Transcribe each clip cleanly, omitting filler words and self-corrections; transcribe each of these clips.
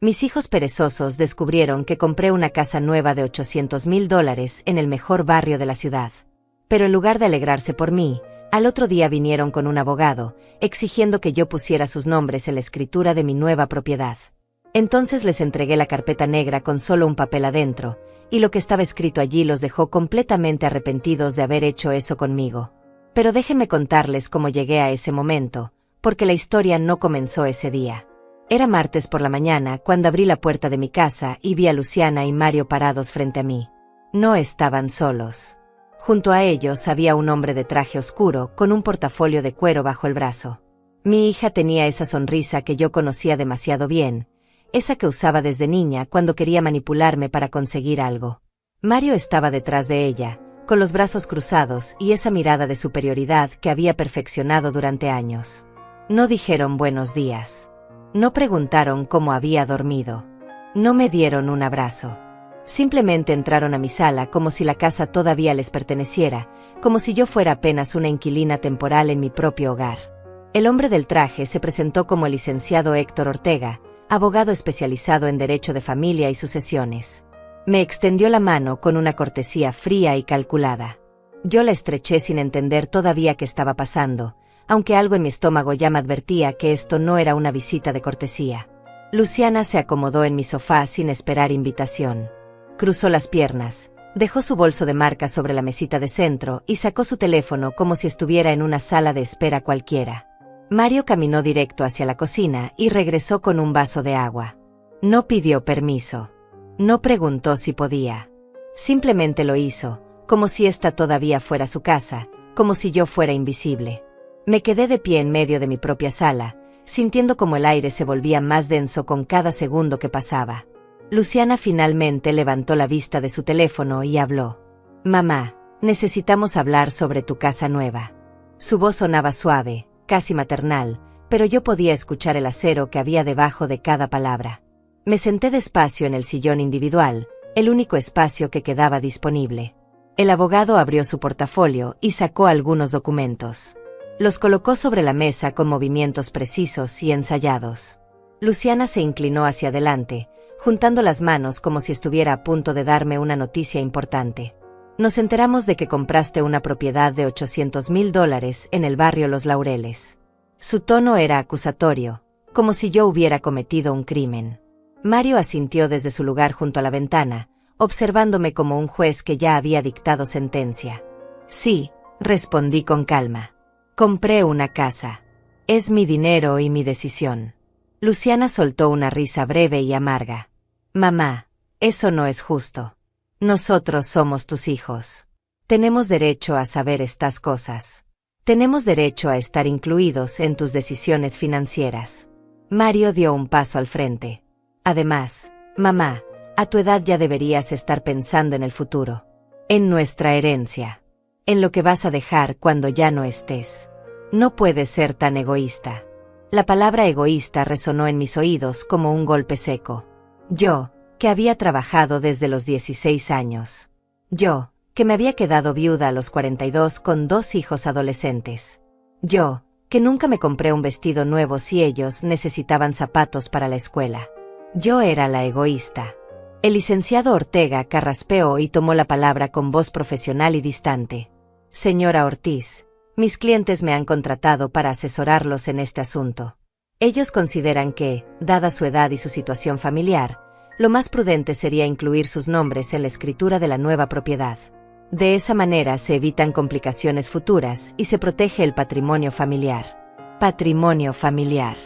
Mis hijos perezosos descubrieron que compré una casa nueva de $800,000 en el mejor barrio de la ciudad. Pero en lugar de alegrarse por mí, al otro día vinieron con un abogado, exigiendo que yo pusiera sus nombres en la escritura de mi nueva propiedad. Entonces les entregué la carpeta negra con solo un papel adentro, y lo que estaba escrito allí los dejó completamente arrepentidos de haber hecho eso conmigo. Pero déjenme contarles cómo llegué a ese momento, porque la historia no comenzó ese día. Era martes por la mañana cuando abrí la puerta de mi casa y vi a Luciana y Mario parados frente a mí. No estaban solos. Junto a ellos había un hombre de traje oscuro con un portafolio de cuero bajo el brazo. Mi hija tenía esa sonrisa que yo conocía demasiado bien, esa que usaba desde niña cuando quería manipularme para conseguir algo. Mario estaba detrás de ella, con los brazos cruzados y esa mirada de superioridad que había perfeccionado durante años. No dijeron buenos días. No preguntaron cómo había dormido. No me dieron un abrazo. Simplemente entraron a mi sala como si la casa todavía les perteneciera, como si yo fuera apenas una inquilina temporal en mi propio hogar. El hombre del traje se presentó como el licenciado Héctor Ortega, abogado especializado en derecho de familia y sucesiones. Me extendió la mano con una cortesía fría y calculada. Yo la estreché sin entender todavía qué estaba pasando, aunque algo en mi estómago ya me advertía que esto no era una visita de cortesía. Luciana se acomodó en mi sofá sin esperar invitación. Cruzó las piernas, dejó su bolso de marca sobre la mesita de centro y sacó su teléfono como si estuviera en una sala de espera cualquiera. Mario caminó directo hacia la cocina y regresó con un vaso de agua. No pidió permiso. No preguntó si podía. Simplemente lo hizo, como si esta todavía fuera su casa, como si yo fuera invisible. Me quedé de pie en medio de mi propia sala, sintiendo como el aire se volvía más denso con cada segundo que pasaba. Luciana finalmente levantó la vista de su teléfono y habló. «Mamá, necesitamos hablar sobre tu casa nueva». Su voz sonaba suave, casi maternal, pero yo podía escuchar el acero que había debajo de cada palabra. Me senté despacio en el sillón individual, el único espacio que quedaba disponible. El abogado abrió su portafolio y sacó algunos documentos. Los colocó sobre la mesa con movimientos precisos y ensayados. Luciana se inclinó hacia adelante, juntando las manos como si estuviera a punto de darme una noticia importante. Nos enteramos de que compraste una propiedad de $800,000 en el barrio Los Laureles. Su tono era acusatorio, como si yo hubiera cometido un crimen. Mario asintió desde su lugar junto a la ventana, observándome como un juez que ya había dictado sentencia. Sí, respondí con calma. Compré una casa. Es mi dinero y mi decisión. Luciana soltó una risa breve y amarga. Mamá, eso no es justo. Nosotros somos tus hijos. Tenemos derecho a saber estas cosas. Tenemos derecho a estar incluidos en tus decisiones financieras. Mario dio un paso al frente. Además, mamá, a tu edad ya deberías estar pensando en el futuro. En nuestra herencia. En lo que vas a dejar cuando ya no estés. No puedes ser tan egoísta. La palabra egoísta resonó en mis oídos como un golpe seco. Yo, que había trabajado desde los 16 años. Yo, que me había quedado viuda a los 42 con 2 hijos adolescentes. Yo, que nunca me compré un vestido nuevo si ellos necesitaban zapatos para la escuela. Yo era la egoísta. El licenciado Ortega carraspeó y tomó la palabra con voz profesional y distante. Señora Ortiz, mis clientes me han contratado para asesorarlos en este asunto. Ellos consideran que, dada su edad y su situación familiar, lo más prudente sería incluir sus nombres en la escritura de la nueva propiedad. De esa manera se evitan complicaciones futuras y se protege el patrimonio familiar. Patrimonio familiar.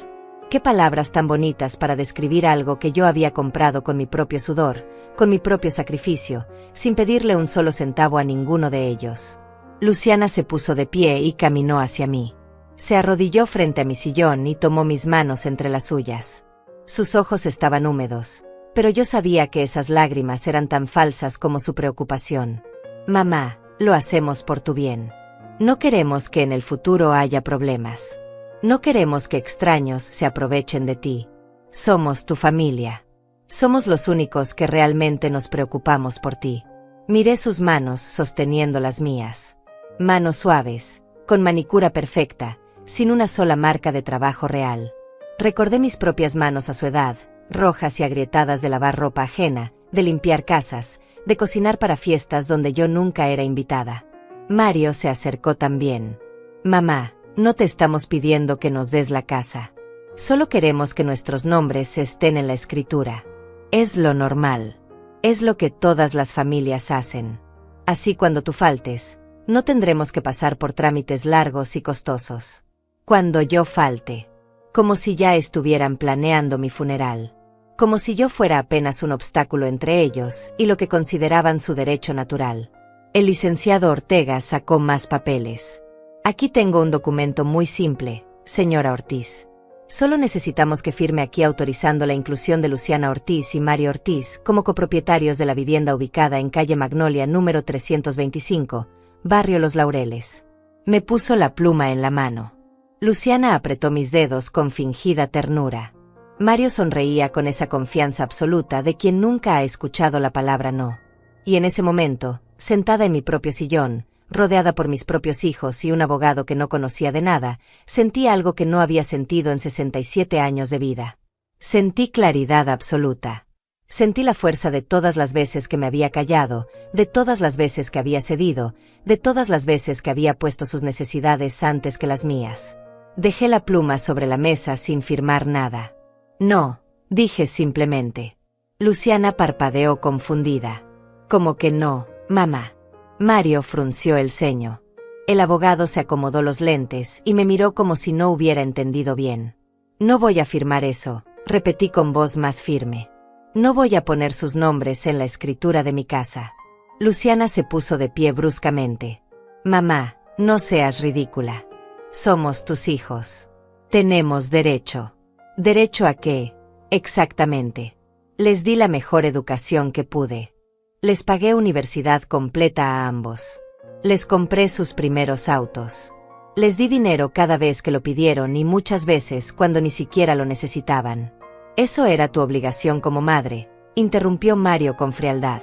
Qué palabras tan bonitas para describir algo que yo había comprado con mi propio sudor, con mi propio sacrificio, sin pedirle un solo centavo a ninguno de ellos. Luciana se puso de pie y caminó hacia mí. Se arrodilló frente a mi sillón y tomó mis manos entre las suyas. Sus ojos estaban húmedos, pero yo sabía que esas lágrimas eran tan falsas como su preocupación. Mamá, lo hacemos por tu bien. No queremos que en el futuro haya problemas. No queremos que extraños se aprovechen de ti. Somos tu familia. Somos los únicos que realmente nos preocupamos por ti. Miré sus manos sosteniendo las mías. Manos suaves, con manicura perfecta, sin una sola marca de trabajo real. Recordé mis propias manos a su edad, rojas y agrietadas de lavar ropa ajena, de limpiar casas, de cocinar para fiestas donde yo nunca era invitada. Mario se acercó también. Mamá, no te estamos pidiendo que nos des la casa. Solo queremos que nuestros nombres estén en la escritura. Es lo normal. Es lo que todas las familias hacen. Así cuando tú faltes, no tendremos que pasar por trámites largos y costosos. Cuando yo falte, como si ya estuvieran planeando mi funeral. Como si yo fuera apenas un obstáculo entre ellos y lo que consideraban su derecho natural. El licenciado Ortega sacó más papeles. Aquí tengo un documento muy simple, señora Ortiz. Solo necesitamos que firme aquí autorizando la inclusión de Luciana Ortiz y Mario Ortiz como copropietarios de la vivienda ubicada en calle Magnolia número 325, barrio Los Laureles. Me puso la pluma en la mano. Luciana apretó mis dedos con fingida ternura. Mario sonreía con esa confianza absoluta de quien nunca ha escuchado la palabra no. Y en ese momento, sentada en mi propio sillón, rodeada por mis propios hijos y un abogado que no conocía de nada, sentí algo que no había sentido en 67 años de vida. Sentí claridad absoluta. Sentí la fuerza de todas las veces que me había callado, de todas las veces que había cedido, de todas las veces que había puesto sus necesidades antes que las mías. Dejé la pluma sobre la mesa sin firmar nada. No, dije simplemente. Luciana parpadeó confundida. ¿Cómo que no, mamá? Mario frunció el ceño. El abogado se acomodó los lentes y me miró como si no hubiera entendido bien. No voy a firmar eso, repetí con voz más firme. No voy a poner sus nombres en la escritura de mi casa. Luciana se puso de pie bruscamente. Mamá, no seas ridícula. Somos tus hijos. Tenemos derecho. ¿Derecho a qué? Exactamente. Les di la mejor educación que pude. Les pagué universidad completa a ambos. Les compré sus primeros autos. Les di dinero cada vez que lo pidieron y muchas veces cuando ni siquiera lo necesitaban. Eso era tu obligación como madre, interrumpió Mario con frialdad.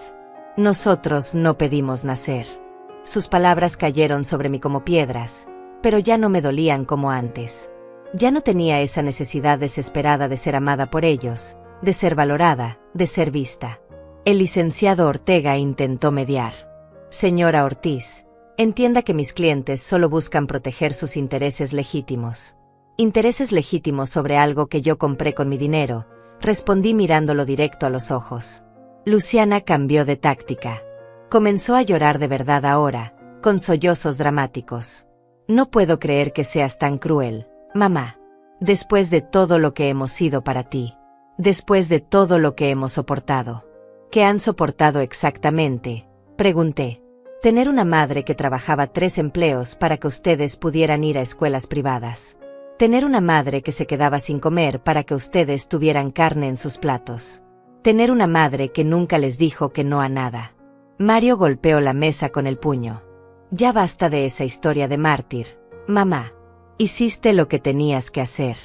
Nosotros no pedimos nacer. Sus palabras cayeron sobre mí como piedras, pero ya no me dolían como antes. Ya no tenía esa necesidad desesperada de ser amada por ellos, de ser valorada, de ser vista. El licenciado Ortega intentó mediar. Señora Ortiz, entienda que mis clientes solo buscan proteger sus intereses legítimos. Intereses legítimos sobre algo que yo compré con mi dinero, respondí mirándolo directo a los ojos. Luciana cambió de táctica. Comenzó a llorar de verdad ahora, con sollozos dramáticos. No puedo creer que seas tan cruel, mamá. Después de todo lo que hemos sido para ti. Después de todo lo que hemos soportado. ¿Qué han soportado exactamente?, pregunté. Tener una madre que trabajaba 3 empleos para que ustedes pudieran ir a escuelas privadas. Tener una madre que se quedaba sin comer para que ustedes tuvieran carne en sus platos. Tener una madre que nunca les dijo que no a nada. Mario golpeó la mesa con el puño. Ya basta de esa historia de mártir, mamá. Hiciste lo que tenías que hacer.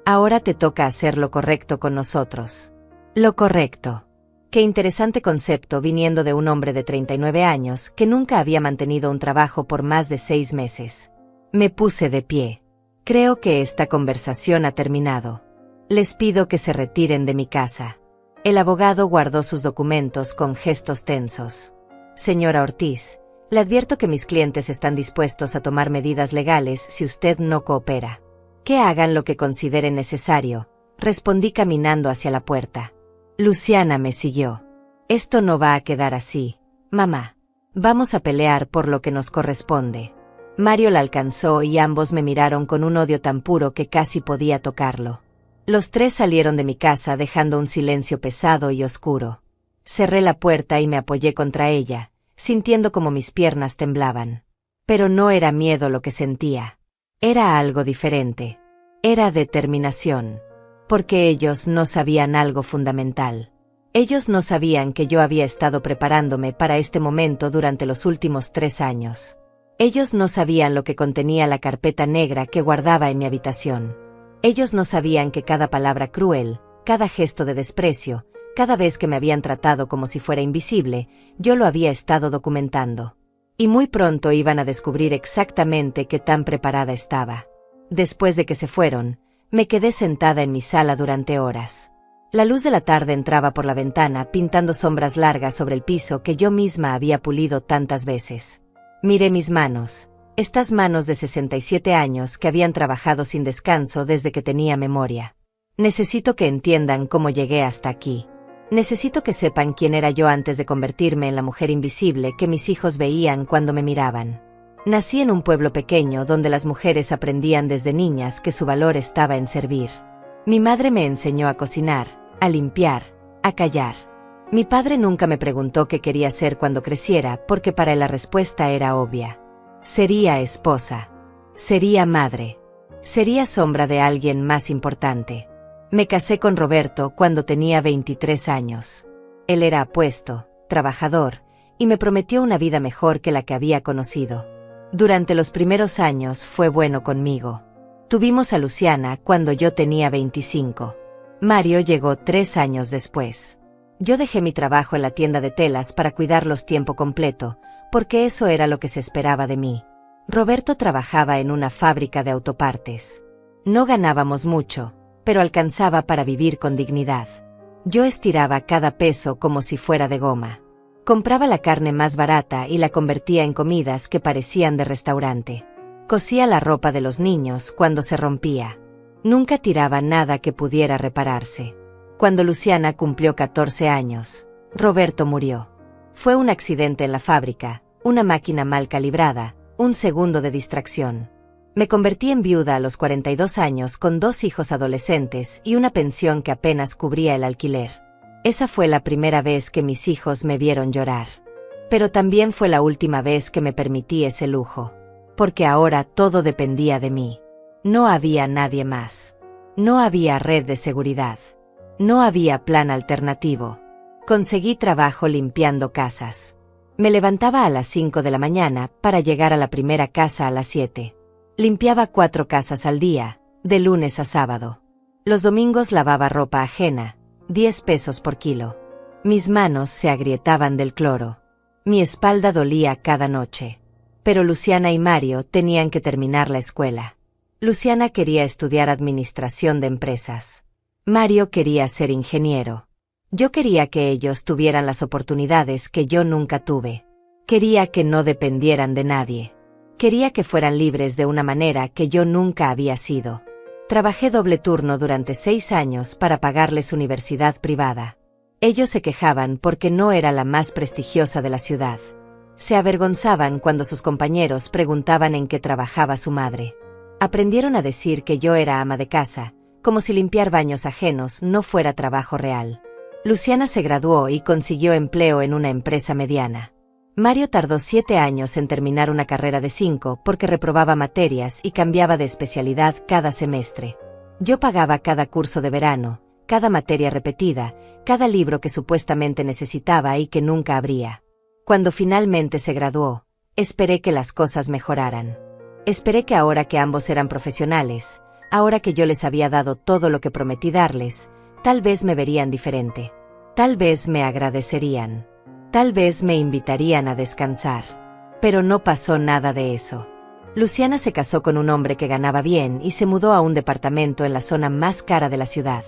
Ahora te toca hacer lo correcto con nosotros. Lo correcto. Qué interesante concepto viniendo de un hombre de 39 años que nunca había mantenido un trabajo por más de 6 meses. Me puse de pie. Creo que esta conversación ha terminado. Les pido que se retiren de mi casa. El abogado guardó sus documentos con gestos tensos. Señora Ortiz, le advierto que mis clientes están dispuestos a tomar medidas legales si usted no coopera. Que hagan lo que consideren necesario, respondí caminando hacia la puerta. Luciana me siguió. Esto no va a quedar así, mamá. Vamos a pelear por lo que nos corresponde. Mario la alcanzó y ambos me miraron con un odio tan puro que casi podía tocarlo. Los 3 salieron de mi casa dejando un silencio pesado y oscuro. Cerré la puerta y me apoyé contra ella, sintiendo como mis piernas temblaban. Pero no era miedo lo que sentía. Era algo diferente. Era determinación. Porque ellos no sabían algo fundamental. Ellos no sabían que yo había estado preparándome para este momento durante los últimos 3 años. Ellos no sabían lo que contenía la carpeta negra que guardaba en mi habitación. Ellos no sabían que cada palabra cruel, cada gesto de desprecio, cada vez que me habían tratado como si fuera invisible, yo lo había estado documentando. Y muy pronto iban a descubrir exactamente qué tan preparada estaba. Después de que se fueron, me quedé sentada en mi sala durante horas. La luz de la tarde entraba por la ventana pintando sombras largas sobre el piso que yo misma había pulido tantas veces. Miré mis manos, estas manos de 67 años que habían trabajado sin descanso desde que tenía memoria. Necesito que entiendan cómo llegué hasta aquí. Necesito que sepan quién era yo antes de convertirme en la mujer invisible que mis hijos veían cuando me miraban. Nací en un pueblo pequeño donde las mujeres aprendían desde niñas que su valor estaba en servir. Mi madre me enseñó a cocinar, a limpiar, a callar. Mi padre nunca me preguntó qué quería ser cuando creciera porque para él la respuesta era obvia. Sería esposa. Sería madre. Sería sombra de alguien más importante. Me casé con Roberto cuando tenía 23 años. Él era apuesto, trabajador, y me prometió una vida mejor que la que había conocido. Durante los primeros años fue bueno conmigo. Tuvimos a Luciana cuando yo tenía 25. Mario llegó 3 años después. Yo dejé mi trabajo en la tienda de telas para cuidarlos tiempo completo, porque eso era lo que se esperaba de mí. Roberto trabajaba en una fábrica de autopartes. No ganábamos mucho, pero alcanzaba para vivir con dignidad. Yo estiraba cada peso como si fuera de goma. Compraba la carne más barata y la convertía en comidas que parecían de restaurante. Cosía la ropa de los niños cuando se rompía. Nunca tiraba nada que pudiera repararse. Cuando Luciana cumplió 14 años, Roberto murió. Fue un accidente en la fábrica, una máquina mal calibrada, un segundo de distracción. Me convertí en viuda a los 42 años con 2 hijos adolescentes y una pensión que apenas cubría el alquiler. Esa fue la primera vez que mis hijos me vieron llorar. Pero también fue la última vez que me permití ese lujo. Porque ahora todo dependía de mí. No había nadie más. No había red de seguridad. No había plan alternativo. Conseguí trabajo limpiando casas. Me levantaba a las 5 de la mañana para llegar a la primera casa a las 7. Limpiaba 4 casas al día, de lunes a sábado. Los domingos lavaba ropa ajena, 10 pesos por kilo. Mis manos se agrietaban del cloro. Mi espalda dolía cada noche. Pero Luciana y Mario tenían que terminar la escuela. Luciana quería estudiar administración de empresas. Mario quería ser ingeniero. Yo quería que ellos tuvieran las oportunidades que yo nunca tuve. Quería que no dependieran de nadie. Quería que fueran libres de una manera que yo nunca había sido. Trabajé doble turno durante 6 años para pagarles universidad privada. Ellos se quejaban porque no era la más prestigiosa de la ciudad. Se avergonzaban cuando sus compañeros preguntaban en qué trabajaba su madre. Aprendieron a decir que yo era ama de casa, como si limpiar baños ajenos no fuera trabajo real. Luciana se graduó y consiguió empleo en una empresa mediana. Mario tardó 7 años en terminar una carrera de 5 porque reprobaba materias y cambiaba de especialidad cada semestre. Yo pagaba cada curso de verano, cada materia repetida, cada libro que supuestamente necesitaba y que nunca abría. Cuando finalmente se graduó, esperé que las cosas mejoraran. Esperé que ahora que ambos eran profesionales, ahora que yo les había dado todo lo que prometí darles, tal vez me verían diferente. Tal vez me agradecerían. Tal vez me invitarían a descansar. Pero no pasó nada de eso. Luciana se casó con un hombre que ganaba bien y se mudó a un departamento en la zona más cara de la ciudad.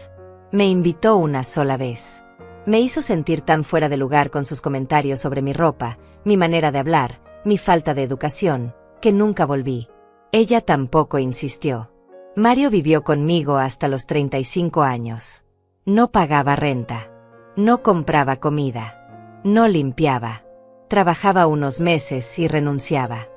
Me invitó una sola vez. Me hizo sentir tan fuera de lugar con sus comentarios sobre mi ropa, mi manera de hablar, mi falta de educación, que nunca volví. Ella tampoco insistió. Mario vivió conmigo hasta los 35 años. No pagaba renta. No compraba comida. No limpiaba. Trabajaba unos meses y renunciaba.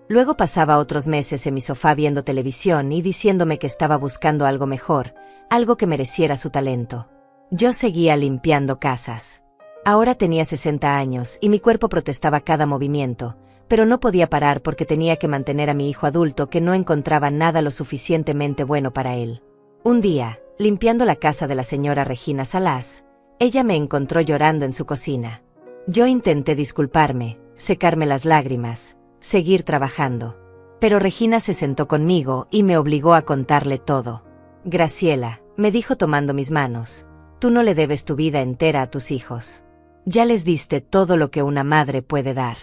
Luego pasaba otros meses en mi sofá viendo televisión y diciéndome que estaba buscando algo mejor, algo que mereciera su talento. Yo seguía limpiando casas. Ahora tenía 60 años y mi cuerpo protestaba cada movimiento, pero no podía parar porque tenía que mantener a mi hijo adulto que no encontraba nada lo suficientemente bueno para él. Un día, limpiando la casa de la señora Regina Salás, ella me encontró llorando en su cocina. Yo intenté disculparme, secarme las lágrimas, seguir trabajando. Pero Regina se sentó conmigo y me obligó a contarle todo. Graciela, me dijo tomando mis manos, tú no le debes tu vida entera a tus hijos. Ya les diste todo lo que una madre puede dar.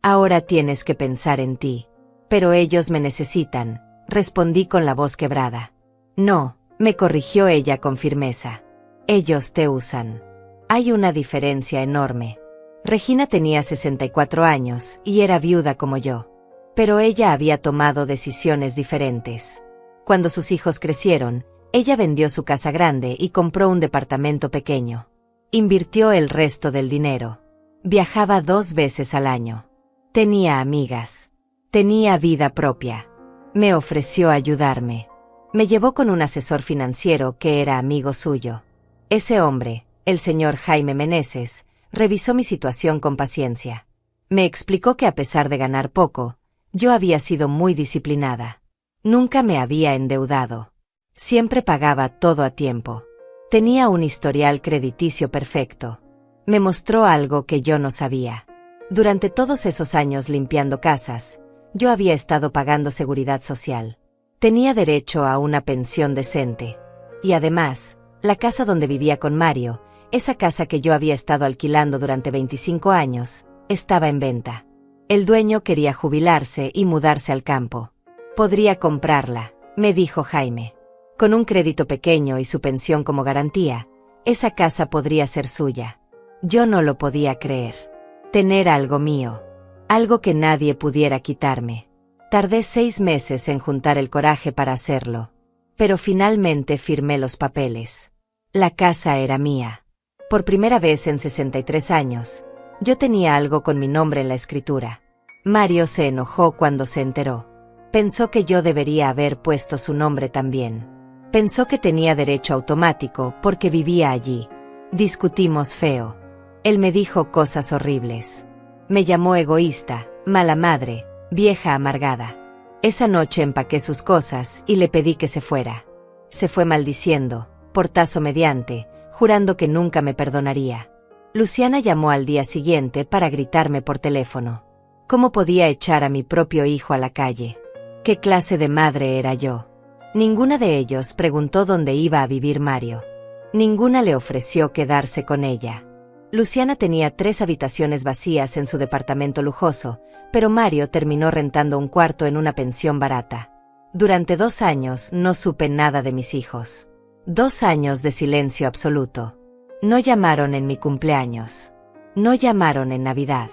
Ahora tienes que pensar en ti. Pero ellos me necesitan, respondí con la voz quebrada. No, me corrigió ella con firmeza. Ellos te usan. Hay una diferencia enorme. Regina tenía 64 años y era viuda como yo. Pero ella había tomado decisiones diferentes. Cuando sus hijos crecieron, ella vendió su casa grande y compró un departamento pequeño. Invirtió el resto del dinero. Viajaba 2 veces al año. Tenía amigas. Tenía vida propia. Me ofreció ayudarme. Me llevó con un asesor financiero que era amigo suyo. Ese hombre, el señor Jaime Meneses, revisó mi situación con paciencia. Me explicó que a pesar de ganar poco, yo había sido muy disciplinada. Nunca me había endeudado. Siempre pagaba todo a tiempo. Tenía un historial crediticio perfecto. Me mostró algo que yo no sabía. Durante todos esos años limpiando casas, yo había estado pagando seguridad social. Tenía derecho a una pensión decente. Y además, la casa donde vivía con Mario, esa casa que yo había estado alquilando durante 25 años, estaba en venta. El dueño quería jubilarse y mudarse al campo. Podría comprarla, me dijo Jaime. Con un crédito pequeño y su pensión como garantía, esa casa podría ser suya. Yo no lo podía creer. Tener algo mío. Algo que nadie pudiera quitarme. Tardé 6 meses en juntar el coraje para hacerlo. Pero finalmente firmé los papeles. La casa era mía. Por primera vez en 63 años, yo tenía algo con mi nombre en la escritura. Mario se enojó cuando se enteró. Pensó que yo debería haber puesto su nombre también. Pensó que tenía derecho automático porque vivía allí. Discutimos feo. Él me dijo cosas horribles. Me llamó egoísta, mala madre, vieja amargada. Esa noche empaqué sus cosas y le pedí que se fuera. Se fue maldiciendo, portazo mediante, jurando que nunca me perdonaría. Luciana llamó al día siguiente para gritarme por teléfono. ¿Cómo podía echar a mi propio hijo a la calle? ¿Qué clase de madre era yo? Ninguna de ellos preguntó dónde iba a vivir Mario. Ninguna le ofreció quedarse con ella. Luciana tenía 3 habitaciones vacías en su departamento lujoso, pero Mario terminó rentando un cuarto en una pensión barata. Durante 2 años no supe nada de mis hijos. 2 años de silencio absoluto. No llamaron en mi cumpleaños. No llamaron en Navidad.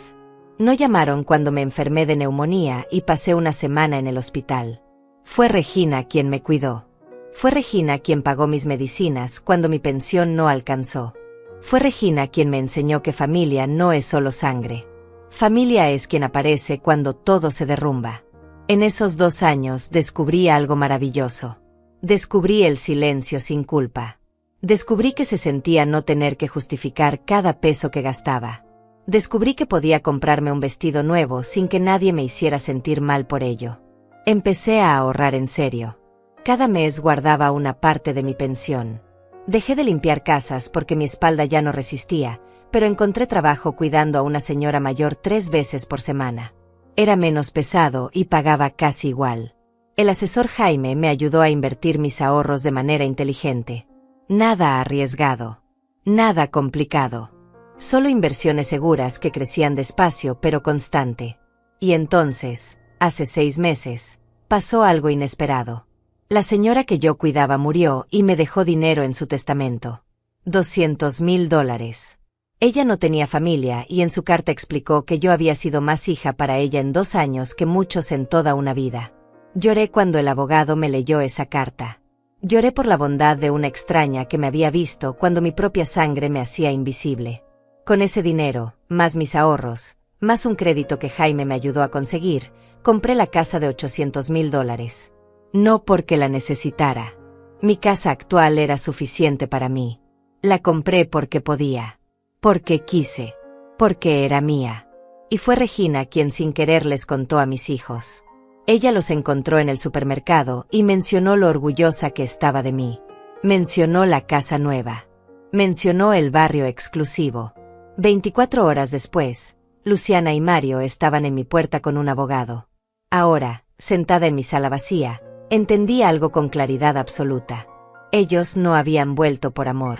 No llamaron cuando me enfermé de neumonía y pasé una semana en el hospital. Fue Regina quien me cuidó. Fue Regina quien pagó mis medicinas cuando mi pensión no alcanzó. Fue Regina quien me enseñó que familia no es solo sangre. Familia es quien aparece cuando todo se derrumba. En esos 2 años descubrí algo maravilloso. Descubrí el silencio sin culpa. Descubrí que se sentía no tener que justificar cada peso que gastaba. Descubrí que podía comprarme un vestido nuevo sin que nadie me hiciera sentir mal por ello. Empecé a ahorrar en serio. Cada mes guardaba una parte de mi pensión. Dejé de limpiar casas porque mi espalda ya no resistía, pero encontré trabajo cuidando a una señora mayor 3 veces por semana. Era menos pesado y pagaba casi igual. El asesor Jaime me ayudó a invertir mis ahorros de manera inteligente. Nada arriesgado. Nada complicado. Solo inversiones seguras que crecían despacio pero constante. Y entonces, hace 6 meses, pasó algo inesperado. La señora que yo cuidaba murió y me dejó dinero en su testamento. $200,000. Ella no tenía familia y en su carta explicó que yo había sido más hija para ella en 2 años que muchos en toda una vida. Lloré cuando el abogado me leyó esa carta. Lloré por la bondad de una extraña que me había visto cuando mi propia sangre me hacía invisible. Con ese dinero, más mis ahorros, más un crédito que Jaime me ayudó a conseguir, compré la casa de $800,000. No porque la necesitara. Mi casa actual era suficiente para mí. La compré porque podía. Porque quise. Porque era mía. Y fue Regina quien sin querer les contó a mis hijos. Ella los encontró en el supermercado y mencionó lo orgullosa que estaba de mí. Mencionó la casa nueva. Mencionó el barrio exclusivo. 24 horas después, Luciana y Mario estaban en mi puerta con un abogado. Ahora, sentada en mi sala vacía, entendí algo con claridad absoluta. Ellos no habían vuelto por amor.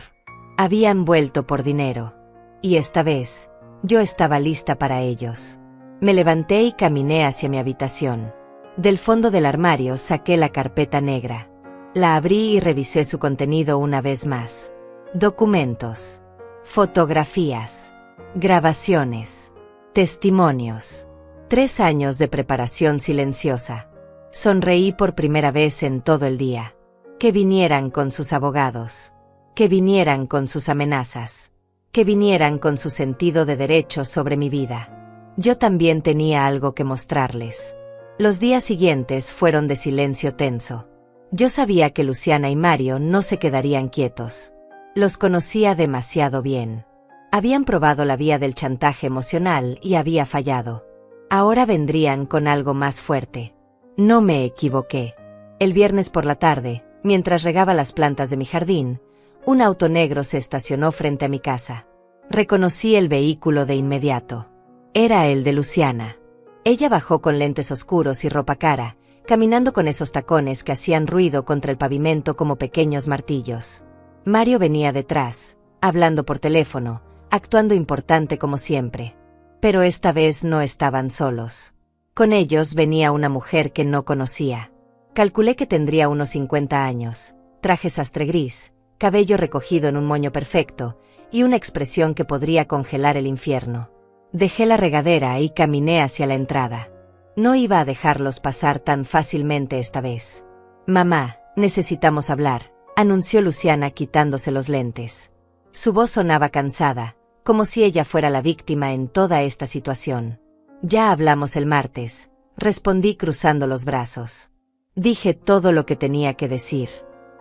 Habían vuelto por dinero. Y esta vez, yo estaba lista para ellos. Me levanté y caminé hacia mi habitación. Del fondo del armario saqué la carpeta negra. La abrí y revisé su contenido una vez más. documentos, fotografías, grabaciones, testimonios. 3 años de preparación silenciosa. Sonreí por primera vez en todo el día. Que vinieran con sus abogados. Que vinieran con sus amenazas. Que vinieran con su sentido de derecho sobre mi vida. Yo también tenía algo que mostrarles. Los días siguientes fueron de silencio tenso. Yo sabía que Luciana y Mario no se quedarían quietos. Los conocía demasiado bien. Habían probado la vía del chantaje emocional y había fallado. Ahora vendrían con algo más fuerte. No me equivoqué. El viernes por la tarde, mientras regaba las plantas de mi jardín, un auto negro se estacionó frente a mi casa. Reconocí el vehículo de inmediato. Era el de Luciana. Ella bajó con lentes oscuros y ropa cara, caminando con esos tacones que hacían ruido contra el pavimento como pequeños martillos. Mario venía detrás, hablando por teléfono, actuando importante como siempre. Pero esta vez no estaban solos. Con ellos venía una mujer que no conocía. Calculé que tendría unos 50 años, traje sastre gris, cabello recogido en un moño perfecto, y una expresión que podría congelar el infierno. Dejé la regadera y caminé hacia la entrada. No iba a dejarlos pasar tan fácilmente esta vez. «Mamá, necesitamos hablar», anunció Luciana quitándose los lentes. Su voz sonaba cansada, como si ella fuera la víctima en toda esta situación. «Ya hablamos el martes», respondí cruzando los brazos. Dije todo lo que tenía que decir.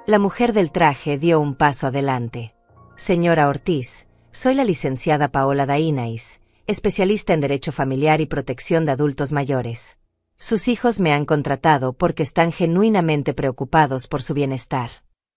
La mujer del traje dio un paso adelante. «Señora Ortiz, soy la licenciada Paola Dainais, especialista en Derecho Familiar y Protección de Adultos Mayores. Sus hijos me han contratado porque están genuinamente preocupados por su bienestar.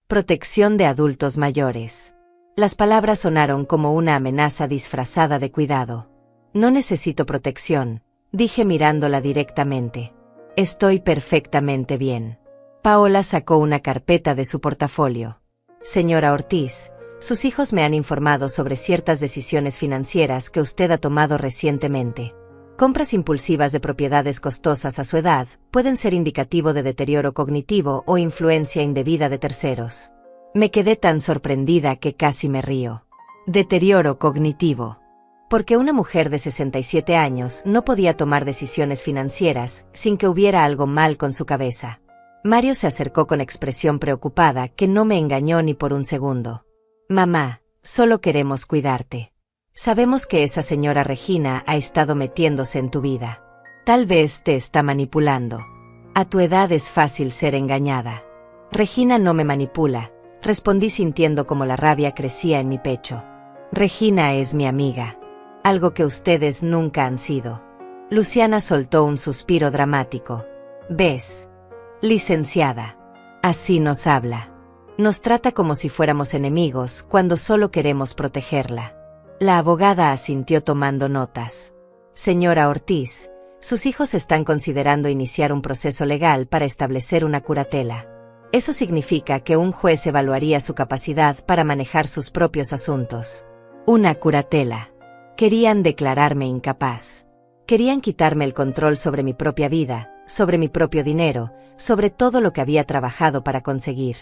Protección de adultos mayores». Las palabras sonaron como una amenaza disfrazada de cuidado. «No necesito protección», dije mirándola directamente. «Estoy perfectamente bien». Paola sacó una carpeta de su portafolio. «Señora Ortiz, sus hijos me han informado sobre ciertas decisiones financieras que usted ha tomado recientemente. Compras impulsivas de propiedades costosas a su edad pueden ser indicativo de deterioro cognitivo o influencia indebida de terceros». Me quedé tan sorprendida que casi me río. Deterioro cognitivo. Porque una mujer de 67 años no podía tomar decisiones financieras sin que hubiera algo mal con su cabeza. Mario se acercó con expresión preocupada que no me engañó ni por un segundo. «Mamá, solo queremos cuidarte. Sabemos que esa señora Regina ha estado metiéndose en tu vida. Tal vez te está manipulando. A tu edad es fácil ser engañada». «Regina no me manipula», respondí sintiendo como la rabia crecía en mi pecho. «Regina es mi amiga. Algo que ustedes nunca han sido». Luciana soltó un suspiro dramático. «¿Ves? Licenciada. Así nos habla. Nos trata como si fuéramos enemigos cuando solo queremos protegerla». La abogada asintió tomando notas. «Señora Ortiz, sus hijos están considerando iniciar un proceso legal para establecer una curatela. Eso significa que un juez evaluaría su capacidad para manejar sus propios asuntos. Una curatela. Querían declararme incapaz. Querían quitarme el control sobre mi propia vida, sobre mi propio dinero, sobre todo lo que había trabajado para conseguir.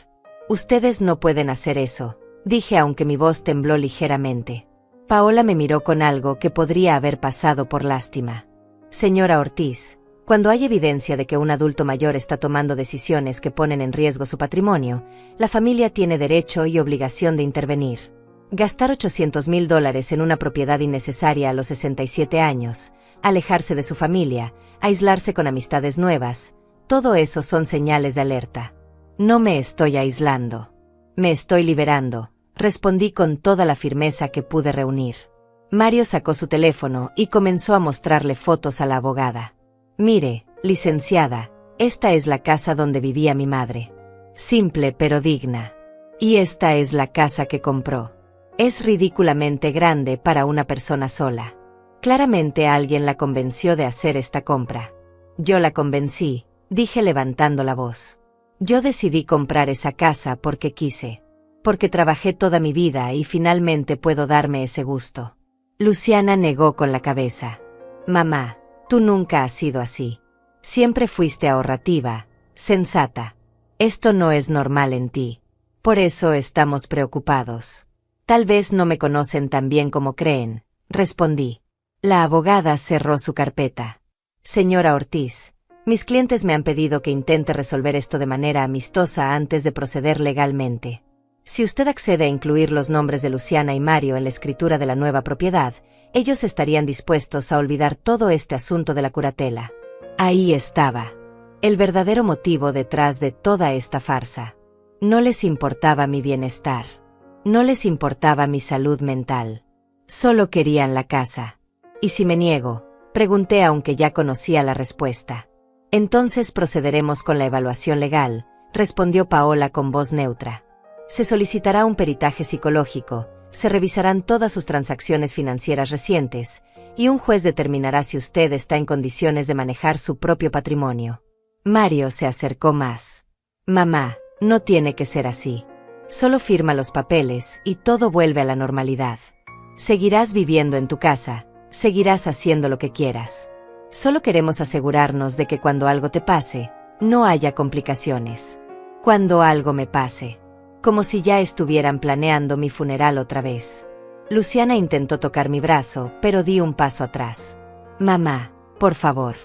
Ustedes no pueden hacer eso», dije aunque mi voz tembló ligeramente. Paola me miró con algo que podría haber pasado por lástima. «Señora Ortiz, cuando hay evidencia de que un adulto mayor está tomando decisiones que ponen en riesgo su patrimonio, la familia tiene derecho y obligación de intervenir. Gastar $800,000 en una propiedad innecesaria a los 67 años, alejarse de su familia, aislarse con amistades nuevas, todo eso son señales de alerta. No me estoy aislando. Me estoy liberando», respondí con toda la firmeza que pude reunir. Mario sacó su teléfono y comenzó a mostrarle fotos a la abogada. «Mire, licenciada, esta es la casa donde vivía mi madre. Simple pero digna. Y esta es la casa que compró. Es ridículamente grande para una persona sola. Claramente alguien la convenció de hacer esta compra. Yo la convencí», dije levantando la voz. «Yo decidí comprar esa casa porque quise. Porque trabajé toda mi vida y finalmente puedo darme ese gusto». Luciana negó con la cabeza. «Mamá, tú nunca has sido así. Siempre fuiste ahorrativa, sensata. Esto no es normal en ti. Por eso estamos preocupados». Tal vez no me conocen tan bien como creen, respondí. La abogada cerró su carpeta. Señora Ortiz, mis clientes me han pedido que intente resolver esto de manera amistosa antes de proceder legalmente. Si usted accede a incluir los nombres de Luciana y Mario en la escritura de la nueva propiedad, ellos estarían dispuestos a olvidar todo este asunto de la curatela. Ahí estaba. El verdadero motivo detrás de toda esta farsa. No les importaba mi bienestar. No les importaba mi salud mental. Solo querían la casa. ¿Y si me niego? Pregunté aunque ya conocía la respuesta. Entonces procederemos con la evaluación legal, respondió Paola con voz neutra. Se solicitará un peritaje psicológico, se revisarán todas sus transacciones financieras recientes, y un juez determinará si usted está en condiciones de manejar su propio patrimonio. Mario se acercó más. Mamá, no tiene que ser así. Solo firma los papeles y todo vuelve a la normalidad. Seguirás viviendo en tu casa, seguirás haciendo lo que quieras. Solo queremos asegurarnos de que cuando algo te pase, no haya complicaciones. Cuando algo me pase. Como si ya estuvieran planeando mi funeral otra vez. Luciana intentó tocar mi brazo, pero di un paso atrás. Mamá, por favor.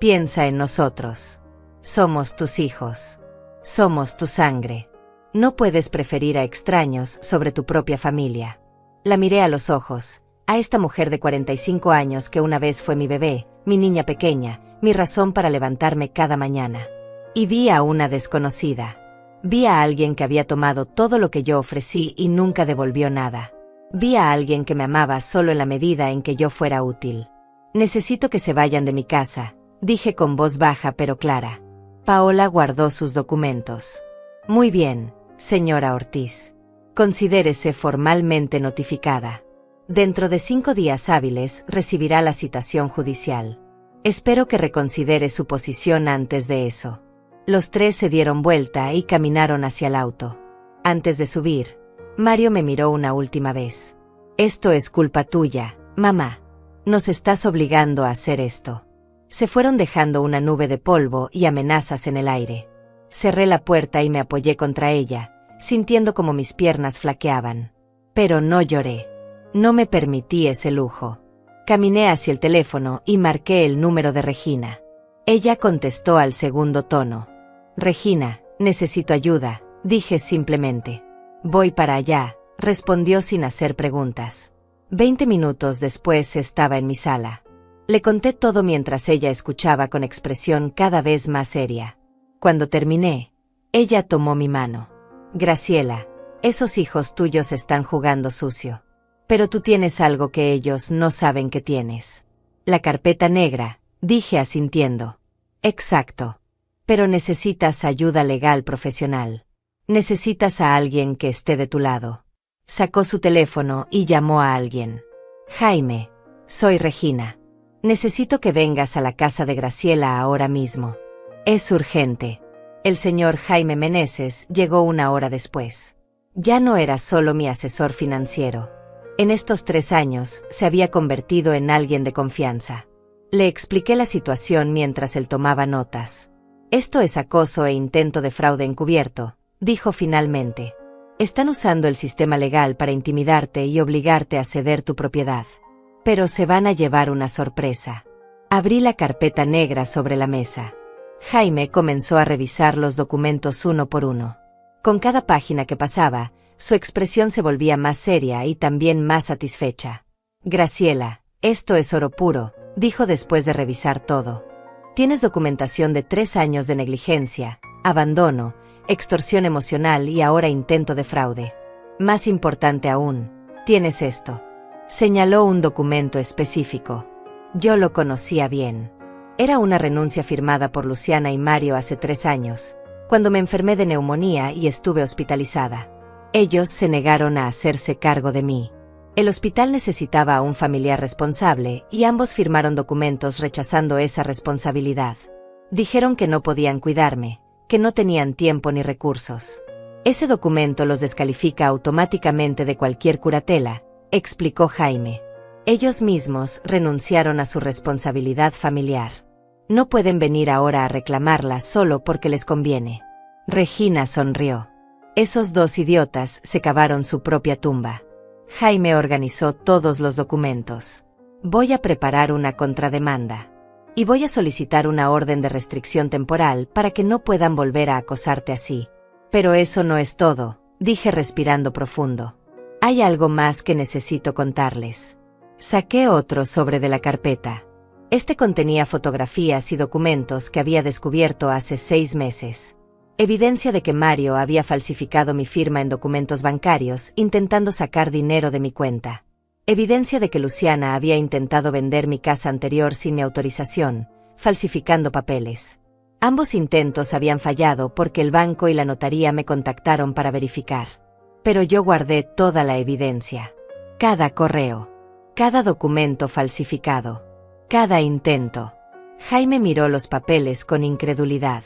Piensa en nosotros. Somos tus hijos. Somos tu sangre. No puedes preferir a extraños sobre tu propia familia. La miré a los ojos, a esta mujer de 45 años que una vez fue mi bebé, mi niña pequeña, mi razón para levantarme cada mañana. Y vi a una desconocida. Vi a alguien que había tomado todo lo que yo ofrecí y nunca devolvió nada. Vi a alguien que me amaba solo en la medida en que yo fuera útil. Necesito que se vayan de mi casa, dije con voz baja pero clara. Paola guardó sus documentos. Muy bien, señora Ortiz. Considérese formalmente notificada. Dentro de 5 días hábiles recibirá la citación judicial. Espero que reconsidere su posición antes de eso. Los tres se dieron vuelta y caminaron hacia el auto. Antes de subir, Mario me miró una última vez. Esto es culpa tuya, mamá. Nos estás obligando a hacer esto. Se fueron dejando una nube de polvo y amenazas en el aire. Cerré la puerta y me apoyé contra ella, sintiendo como mis piernas flaqueaban. Pero no lloré. No me permití ese lujo. Caminé hacia el teléfono y marqué el número de Regina. Ella contestó al segundo tono. Regina, necesito ayuda, dije simplemente. Voy para allá, respondió sin hacer preguntas. 20 minutos después estaba en mi sala. Le conté todo mientras ella escuchaba con expresión cada vez más seria. Cuando terminé, ella tomó mi mano. Graciela, esos hijos tuyos están jugando sucio. Pero tú tienes algo que ellos no saben que tienes. La carpeta negra, dije asintiendo. Exacto. Pero necesitas ayuda legal profesional. Necesitas a alguien que esté de tu lado. Sacó su teléfono y llamó a alguien. Jaime, soy Regina. Necesito que vengas a la casa de Graciela ahora mismo. Es urgente. El señor Jaime Meneses llegó 1 hora después. Ya no era solo mi asesor financiero. En estos 3 años se había convertido en alguien de confianza. Le expliqué la situación mientras él tomaba notas. Esto es acoso e intento de fraude encubierto, dijo finalmente. Están usando el sistema legal para intimidarte y obligarte a ceder tu propiedad. Pero se van a llevar una sorpresa. Abrí la carpeta negra sobre la mesa. Jaime comenzó a revisar los documentos uno por uno. Con cada página que pasaba, su expresión se volvía más seria y también más satisfecha. Graciela, esto es oro puro, dijo después de revisar todo. Tienes documentación de 3 años de negligencia, abandono, extorsión emocional y ahora intento de fraude. Más importante aún, tienes esto. Señaló un documento específico. Yo lo conocía bien. Era una renuncia firmada por Luciana y Mario hace 3 años, cuando me enfermé de neumonía y estuve hospitalizada. Ellos se negaron a hacerse cargo de mí. El hospital necesitaba a un familiar responsable y ambos firmaron documentos rechazando esa responsabilidad. Dijeron que no podían cuidarme, que no tenían tiempo ni recursos. Ese documento los descalifica automáticamente de cualquier curatela, explicó Jaime. Ellos mismos renunciaron a su responsabilidad familiar. No pueden venir ahora a reclamarla solo porque les conviene. Regina sonrió. Esos 2 idiotas se cavaron su propia tumba. Jaime organizó todos los documentos. Voy a preparar una contrademanda. Y voy a solicitar una orden de restricción temporal para que no puedan volver a acosarte así. Pero eso no es todo, dije respirando profundo. Hay algo más que necesito contarles. Saqué otro sobre de la carpeta. Este contenía fotografías y documentos que había descubierto hace 6 meses. Evidencia de que Mario había falsificado mi firma en documentos bancarios intentando sacar dinero de mi cuenta. Evidencia de que Luciana había intentado vender mi casa anterior sin mi autorización, falsificando papeles. Ambos intentos habían fallado porque el banco y la notaría me contactaron para verificar. Pero yo guardé toda la evidencia. Cada correo. Cada documento falsificado. Cada intento. Jaime miró los papeles con incredulidad.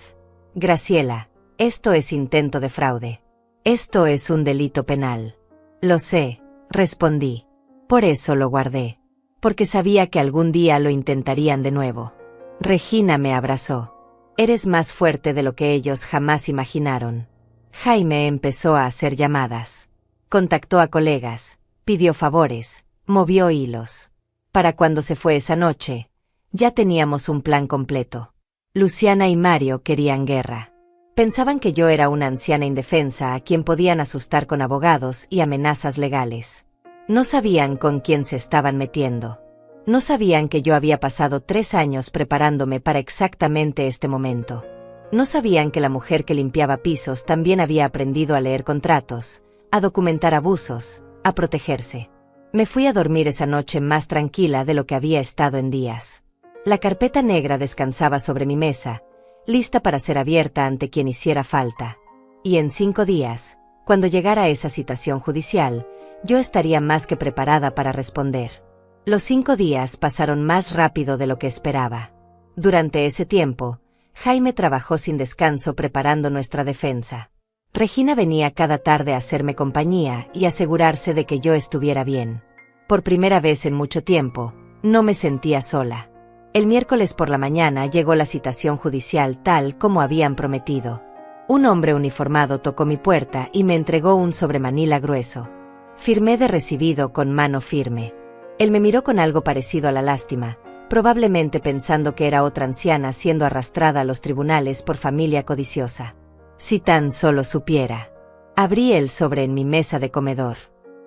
Graciela, esto es intento de fraude. Esto es un delito penal. Lo sé, respondí. Por eso lo guardé. Porque sabía que algún día lo intentarían de nuevo. Regina me abrazó. Eres más fuerte de lo que ellos jamás imaginaron. Jaime empezó a hacer llamadas. Contactó a colegas, pidió favores, movió hilos. Para cuando se fue esa noche, ya teníamos un plan completo. Luciana y Mario querían guerra. Pensaban que yo era una anciana indefensa a quien podían asustar con abogados y amenazas legales. No sabían con quién se estaban metiendo. No sabían que yo había pasado 3 años preparándome para exactamente este momento. No sabían que la mujer que limpiaba pisos también había aprendido a leer contratos, a documentar abusos, a protegerse. Me fui a dormir esa noche más tranquila de lo que había estado en días. La carpeta negra descansaba sobre mi mesa, lista para ser abierta ante quien hiciera falta. Y en 5 días, cuando llegara esa citación judicial, yo estaría más que preparada para responder. Los 5 días pasaron más rápido de lo que esperaba. Durante ese tiempo, Jaime trabajó sin descanso preparando nuestra defensa. Regina venía cada tarde a hacerme compañía y asegurarse de que yo estuviera bien. Por primera vez en mucho tiempo, no me sentía sola. El miércoles por la mañana llegó la citación judicial tal como habían prometido. Un hombre uniformado tocó mi puerta y me entregó un sobremanila grueso. Firmé de recibido con mano firme. Él me miró con algo parecido a la lástima, probablemente pensando que era otra anciana siendo arrastrada a los tribunales por familia codiciosa. Si tan solo supiera. Abrí el sobre en mi mesa de comedor.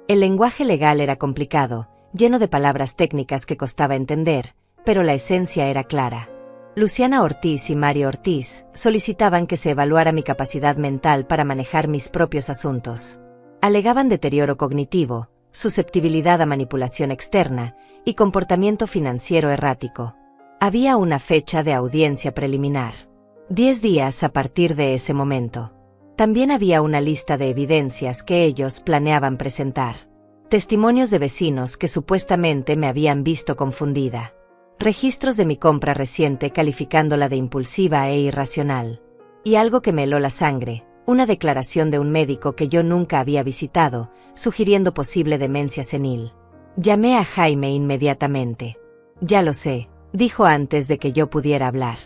El lenguaje legal era complicado, lleno de palabras técnicas que costaba entender, pero la esencia era clara. Luciana Ortiz y Mario Ortiz solicitaban que se evaluara mi capacidad mental para manejar mis propios asuntos. Alegaban deterioro cognitivo, susceptibilidad a manipulación externa y comportamiento financiero errático. Había una fecha de audiencia preliminar. 10 días a partir de ese momento. También había una lista de evidencias que ellos planeaban presentar. Testimonios de vecinos que supuestamente me habían visto confundida. Registros de mi compra reciente calificándola de impulsiva e irracional. Y algo que me heló la sangre. Una declaración de un médico que yo nunca había visitado, sugiriendo posible demencia senil. Llamé a Jaime inmediatamente. Ya lo sé, dijo antes de que yo pudiera hablar.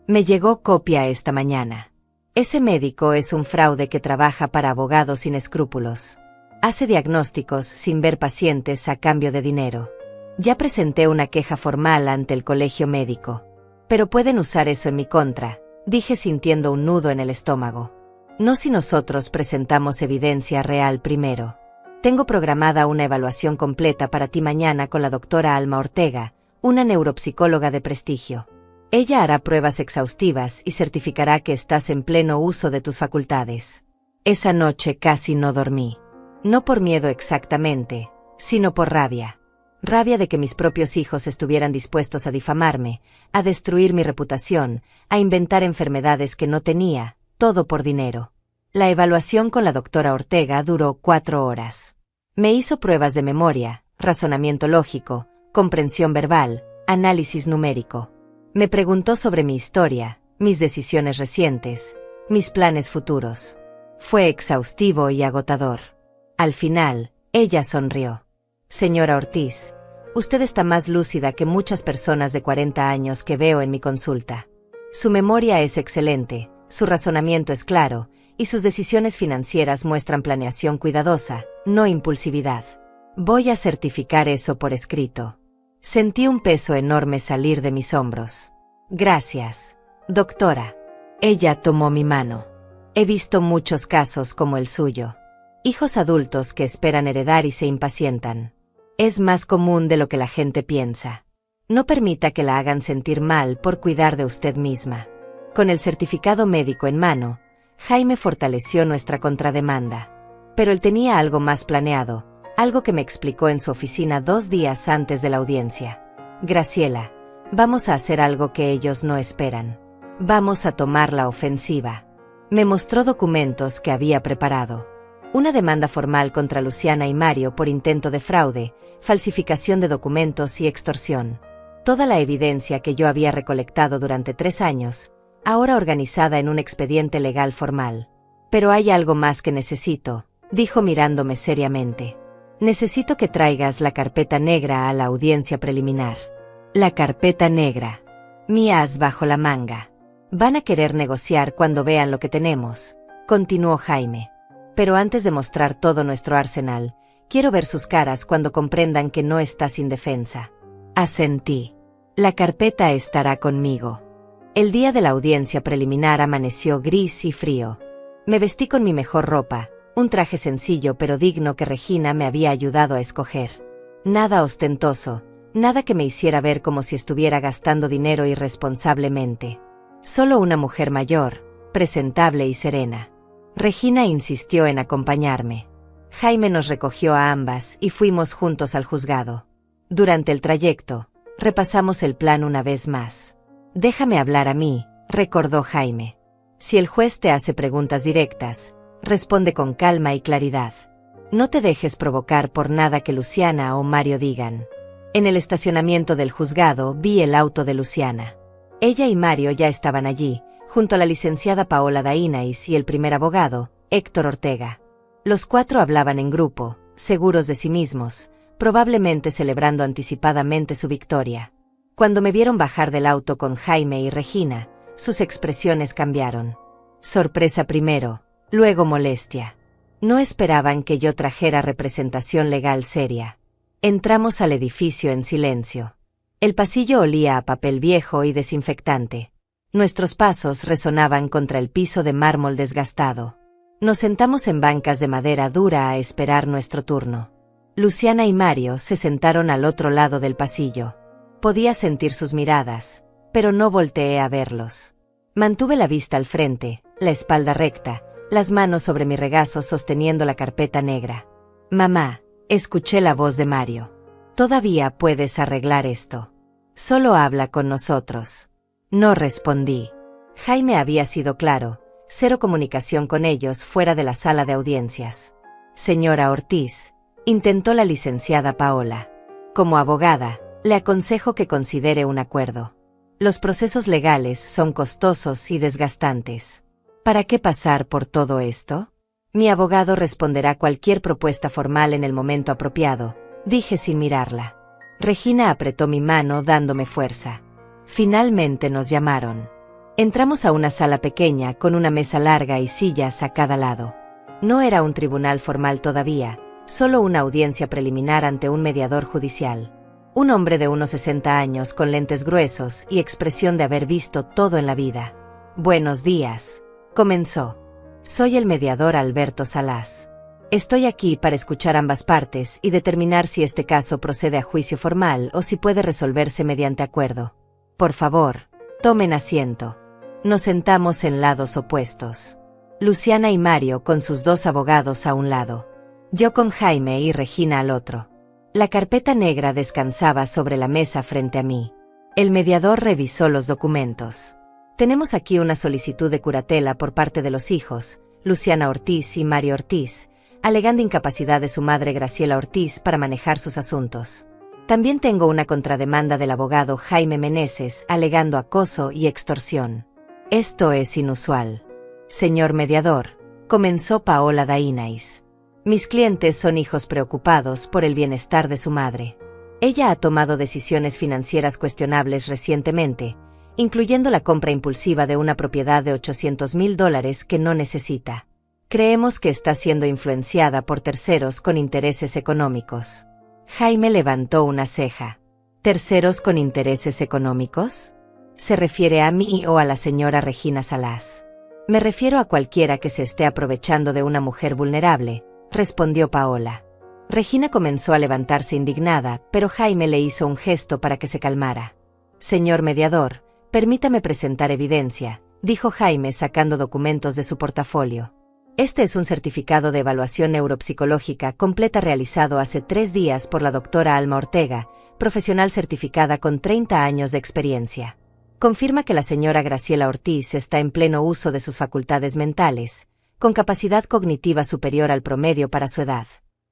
Me llegó copia esta mañana. Ese médico es un fraude que trabaja para abogados sin escrúpulos. Hace diagnósticos sin ver pacientes a cambio de dinero. Ya presenté una queja formal ante el colegio médico. Pero pueden usar eso en mi contra, dije sintiendo un nudo en el estómago. No si nosotros presentamos evidencia real primero. Tengo programada una evaluación completa para ti mañana con la doctora Alma Ortega, una neuropsicóloga de prestigio. Ella hará pruebas exhaustivas y certificará que estás en pleno uso de tus facultades. Esa noche casi no dormí. No por miedo exactamente, sino por rabia. Rabia de que mis propios hijos estuvieran dispuestos a difamarme, a destruir mi reputación, a inventar enfermedades que no tenía, todo por dinero. La evaluación con la doctora Ortega duró 4 horas. Me hizo pruebas de memoria, razonamiento lógico, comprensión verbal, análisis numérico. Me preguntó sobre mi historia, mis decisiones recientes, mis planes futuros. Fue exhaustivo y agotador. Al final, ella sonrió. Señora Ortiz, usted está más lúcida que muchas personas de 40 años que veo en mi consulta. Su memoria es excelente, su razonamiento es claro, y sus decisiones financieras muestran planeación cuidadosa, no impulsividad. Voy a certificar eso por escrito. Sentí un peso enorme salir de mis hombros. Gracias, doctora. Ella tomó mi mano. He visto muchos casos como el suyo. Hijos adultos que esperan heredar y se impacientan. Es más común de lo que la gente piensa. No permita que la hagan sentir mal por cuidar de usted misma. Con el certificado médico en mano, Jaime fortaleció nuestra contrademanda. Pero él tenía algo más planeado, algo que me explicó en su oficina 2 días antes de la audiencia. Graciela, vamos a hacer algo que ellos no esperan. Vamos a tomar la ofensiva. Me mostró documentos que había preparado. Una demanda formal contra Luciana y Mario por intento de fraude, falsificación de documentos y extorsión. Toda la evidencia que yo había recolectado durante 3 años, ahora organizada en un expediente legal formal. Pero hay algo más que necesito, dijo mirándome seriamente. Necesito que traigas la carpeta negra a la audiencia preliminar. La carpeta negra. Mi as bajo la manga. Van a querer negociar cuando vean lo que tenemos, continuó Jaime. Pero antes de mostrar todo nuestro arsenal, quiero ver sus caras cuando comprendan que no estás indefensa. Asentí. La carpeta estará conmigo. El día de la audiencia preliminar amaneció gris y frío. Me vestí con mi mejor ropa, un traje sencillo pero digno que Regina me había ayudado a escoger. Nada ostentoso, nada que me hiciera ver como si estuviera gastando dinero irresponsablemente. Solo una mujer mayor, presentable y serena. Regina insistió en acompañarme. Jaime nos recogió a ambas y fuimos juntos al juzgado. Durante el trayecto, repasamos el plan una vez más. Déjame hablar a mí, recordó Jaime. Si el juez te hace preguntas directas, responde con calma y claridad. No te dejes provocar por nada que Luciana o Mario digan. En el estacionamiento del juzgado vi el auto de Luciana. Ella y Mario ya estaban allí, junto a la licenciada Paola Dainais y el primer abogado, Héctor Ortega. Los 4 hablaban en grupo, seguros de sí mismos, probablemente celebrando anticipadamente su victoria. Cuando me vieron bajar del auto con Jaime y Regina, sus expresiones cambiaron. Sorpresa primero, luego molestia. No esperaban que yo trajera representación legal seria. Entramos al edificio en silencio. El pasillo olía a papel viejo y desinfectante. Nuestros pasos resonaban contra el piso de mármol desgastado. Nos sentamos en bancas de madera dura a esperar nuestro turno. Luciana y Mario se sentaron al otro lado del pasillo. Podía sentir sus miradas, pero no volteé a verlos. Mantuve la vista al frente, la espalda recta, las manos sobre mi regazo sosteniendo la carpeta negra. Mamá, escuché la voz de Mario. Todavía puedes arreglar esto. Solo habla con nosotros. No respondí. Jaime había sido claro, 0 comunicación con ellos fuera de la sala de audiencias. Señora Ortiz, intentó la licenciada Paola. Como abogada, le aconsejo que considere un acuerdo. Los procesos legales son costosos y desgastantes. ¿Para qué pasar por todo esto? Mi abogado responderá cualquier propuesta formal en el momento apropiado, dije sin mirarla. Regina apretó mi mano dándome fuerza. Finalmente nos llamaron. Entramos a una sala pequeña con una mesa larga y sillas a cada lado. No era un tribunal formal todavía, solo una audiencia preliminar ante un mediador judicial. Un hombre de unos 60 años con lentes gruesos y expresión de haber visto todo en la vida. Buenos días, comenzó. Soy el mediador Alberto Salas. Estoy aquí para escuchar ambas partes y determinar si este caso procede a juicio formal o si puede resolverse mediante acuerdo. Por favor, tomen asiento. Nos sentamos en lados opuestos. Luciana y Mario con sus 2 abogados a un lado. Yo con Jaime y Regina al otro. La carpeta negra descansaba sobre la mesa frente a mí. El mediador revisó los documentos. Tenemos aquí una solicitud de curatela por parte de los hijos, Luciana Ortiz y Mario Ortiz, alegando incapacidad de su madre Graciela Ortiz para manejar sus asuntos. También tengo una contrademanda del abogado Jaime Meneses alegando acoso y extorsión. Esto es inusual. Señor mediador, comenzó Paola Dainais. Mis clientes son hijos preocupados por el bienestar de su madre. Ella ha tomado decisiones financieras cuestionables recientemente, incluyendo la compra impulsiva de una propiedad de $800,000 que no necesita. Creemos que está siendo influenciada por terceros con intereses económicos. Jaime levantó una ceja. ¿Terceros con intereses económicos? ¿Se refiere a mí o a la señora Regina Salas? Me refiero a cualquiera que se esté aprovechando de una mujer vulnerable, respondió Paola. Regina comenzó a levantarse indignada, pero Jaime le hizo un gesto para que se calmara. Señor mediador, permítame presentar evidencia, dijo Jaime sacando documentos de su portafolio. Este es un certificado de evaluación neuropsicológica completa realizado hace 3 días por la doctora Alma Ortega, profesional certificada con 30 años de experiencia. Confirma que la señora Graciela Ortiz está en pleno uso de sus facultades mentales, con capacidad cognitiva superior al promedio para su edad.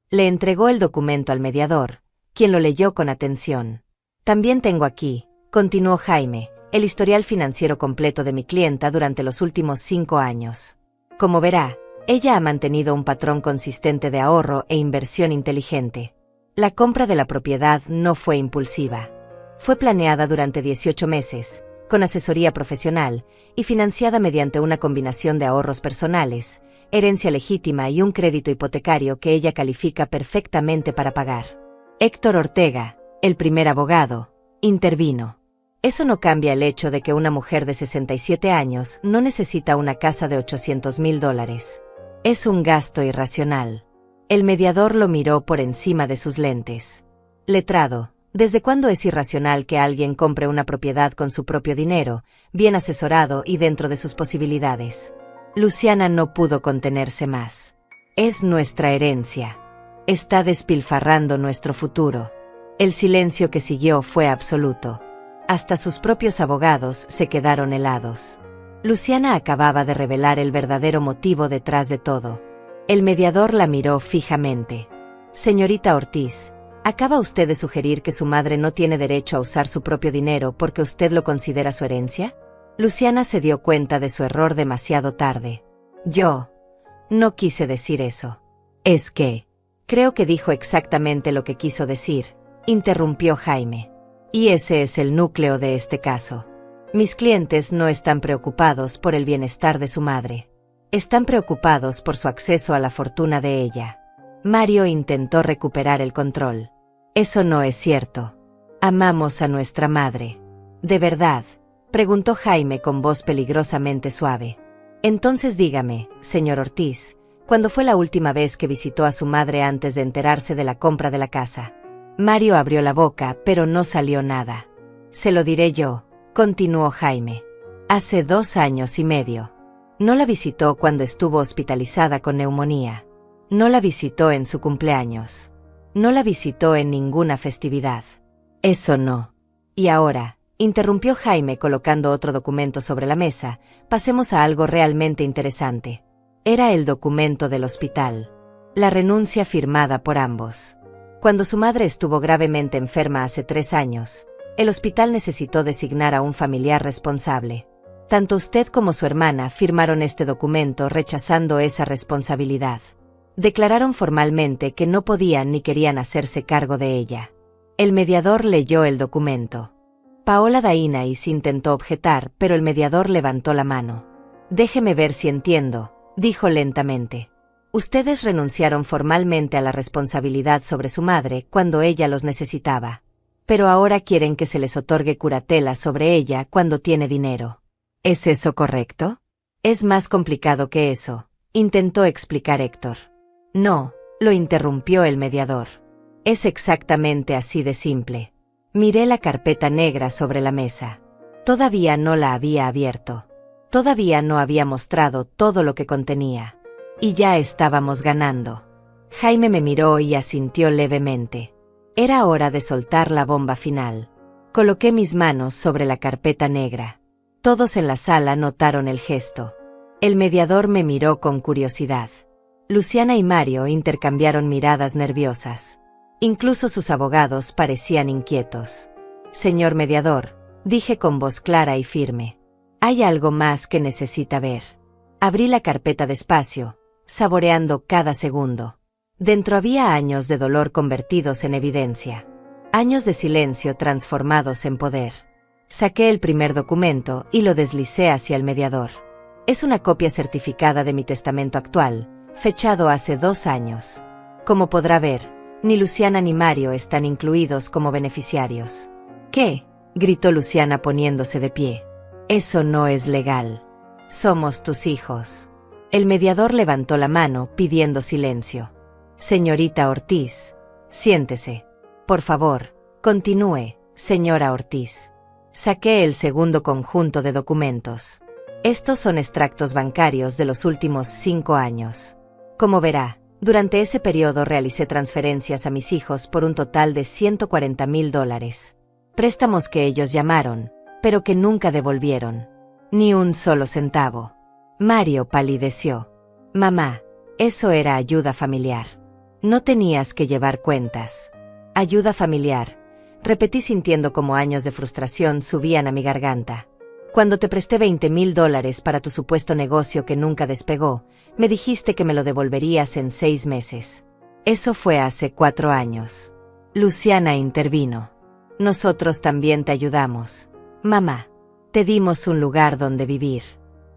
Le entregó el documento al mediador, quien lo leyó con atención. También tengo aquí, continuó Jaime, el historial financiero completo de mi clienta durante los últimos 5 años. Como verá, ella ha mantenido un patrón consistente de ahorro e inversión inteligente. La compra de la propiedad no fue impulsiva. Fue planeada durante 18 meses, con asesoría profesional, y financiada mediante una combinación de ahorros personales, herencia legítima y un crédito hipotecario que ella califica perfectamente para pagar. Héctor Ortega, el primer abogado, intervino. Eso no cambia el hecho de que una mujer de 67 años no necesita una casa de $800,000. Es un gasto irracional. El mediador lo miró por encima de sus lentes. Letrado, ¿desde cuándo es irracional que alguien compre una propiedad con su propio dinero, bien asesorado y dentro de sus posibilidades? Luciana no pudo contenerse más. Es nuestra herencia. Está despilfarrando nuestro futuro. El silencio que siguió fue absoluto. Hasta sus propios abogados se quedaron helados. Luciana acababa de revelar el verdadero motivo detrás de todo. El mediador la miró fijamente. Señorita Ortiz, ¿acaba usted de sugerir que su madre no tiene derecho a usar su propio dinero porque usted lo considera su herencia? Luciana se dio cuenta de su error demasiado tarde. Yo no quise decir eso. Es que creo que dijo exactamente lo que quiso decir, interrumpió Jaime. Y ese es el núcleo de este caso. Mis clientes no están preocupados por el bienestar de su madre. Están preocupados por su acceso a la fortuna de ella. Mario intentó recuperar el control. Eso no es cierto. Amamos a nuestra madre. ¿De verdad?, preguntó Jaime con voz peligrosamente suave. Entonces dígame, señor Ortiz, ¿cuándo fue la última vez que visitó a su madre antes de enterarse de la compra de la casa? Mario abrió la boca, pero no salió nada. Se lo diré yo, continuó Jaime. Hace 2 años y medio. No la visitó cuando estuvo hospitalizada con neumonía. No la visitó en su cumpleaños. No la visitó en ninguna festividad. Eso no. Y ahora, interrumpió Jaime colocando otro documento sobre la mesa, pasemos a algo realmente interesante. Era el documento del hospital. La renuncia firmada por ambos. Cuando su madre estuvo gravemente enferma hace 3 años, el hospital necesitó designar a un familiar responsable. Tanto usted como su hermana firmaron este documento rechazando esa responsabilidad. Declararon formalmente que no podían ni querían hacerse cargo de ella. El mediador leyó el documento. Paola Dainais intentó objetar, pero el mediador levantó la mano. Déjeme ver si entiendo, dijo lentamente. Ustedes renunciaron formalmente a la responsabilidad sobre su madre cuando ella los necesitaba. Pero ahora quieren que se les otorgue curatela sobre ella cuando tiene dinero. ¿Es eso correcto? Es más complicado que eso, intentó explicar Héctor. No, lo interrumpió el mediador. Es exactamente así de simple. Miré la carpeta negra sobre la mesa. Todavía no la había abierto. Todavía no había mostrado todo lo que contenía. Y ya estábamos ganando. Jaime me miró y asintió levemente. Era hora de soltar la bomba final. Coloqué mis manos sobre la carpeta negra. Todos en la sala notaron el gesto. El mediador me miró con curiosidad. Luciana y Mario intercambiaron miradas nerviosas. Incluso sus abogados parecían inquietos. Señor mediador, dije con voz clara y firme. Hay algo más que necesita ver. Abrí la carpeta despacio, saboreando cada segundo. Dentro había años de dolor convertidos en evidencia. Años de silencio transformados en poder. Saqué el primer documento y lo deslicé hacia el mediador. Es una copia certificada de mi testamento actual, fechado hace 2 años. Como podrá ver, ni Luciana ni Mario están incluidos como beneficiarios. ¿Qué?, gritó Luciana poniéndose de pie. Eso no es legal. Somos tus hijos. El mediador levantó la mano pidiendo silencio. Señorita Ortiz, siéntese. Por favor, continúe, señora Ortiz. Saqué el segundo conjunto de documentos. Estos son extractos bancarios de los últimos 5 años. Como verá, durante ese periodo realicé transferencias a mis hijos por un total de $140,000. Préstamos que ellos llamaron, pero que nunca devolvieron. Ni un solo centavo. Mario palideció. Mamá, eso era ayuda familiar. No tenías que llevar cuentas. Ayuda familiar, repetí sintiendo como años de frustración subían a mi garganta. Cuando te presté $20,000 para tu supuesto negocio que nunca despegó, me dijiste que me lo devolverías en 6 meses. Eso fue hace 4 años. Luciana intervino. Nosotros también te ayudamos. Mamá, te dimos un lugar donde vivir.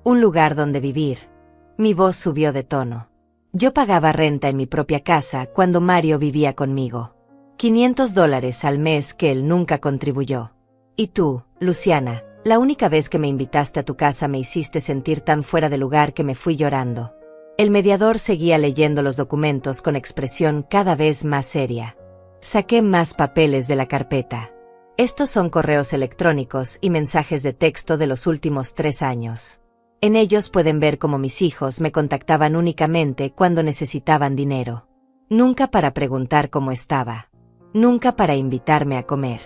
Un lugar donde vivir. Mi voz subió de tono. Yo pagaba renta en mi propia casa cuando Mario vivía conmigo. $500 al mes que él nunca contribuyó. Y tú, Luciana, la única vez que me invitaste a tu casa me hiciste sentir tan fuera de lugar que me fui llorando. El mediador seguía leyendo los documentos con expresión cada vez más seria. Saqué más papeles de la carpeta. Estos son correos electrónicos y mensajes de texto de los últimos 3 años. En ellos pueden ver cómo mis hijos me contactaban únicamente cuando necesitaban dinero. Nunca para preguntar cómo estaba. Nunca para invitarme a comer.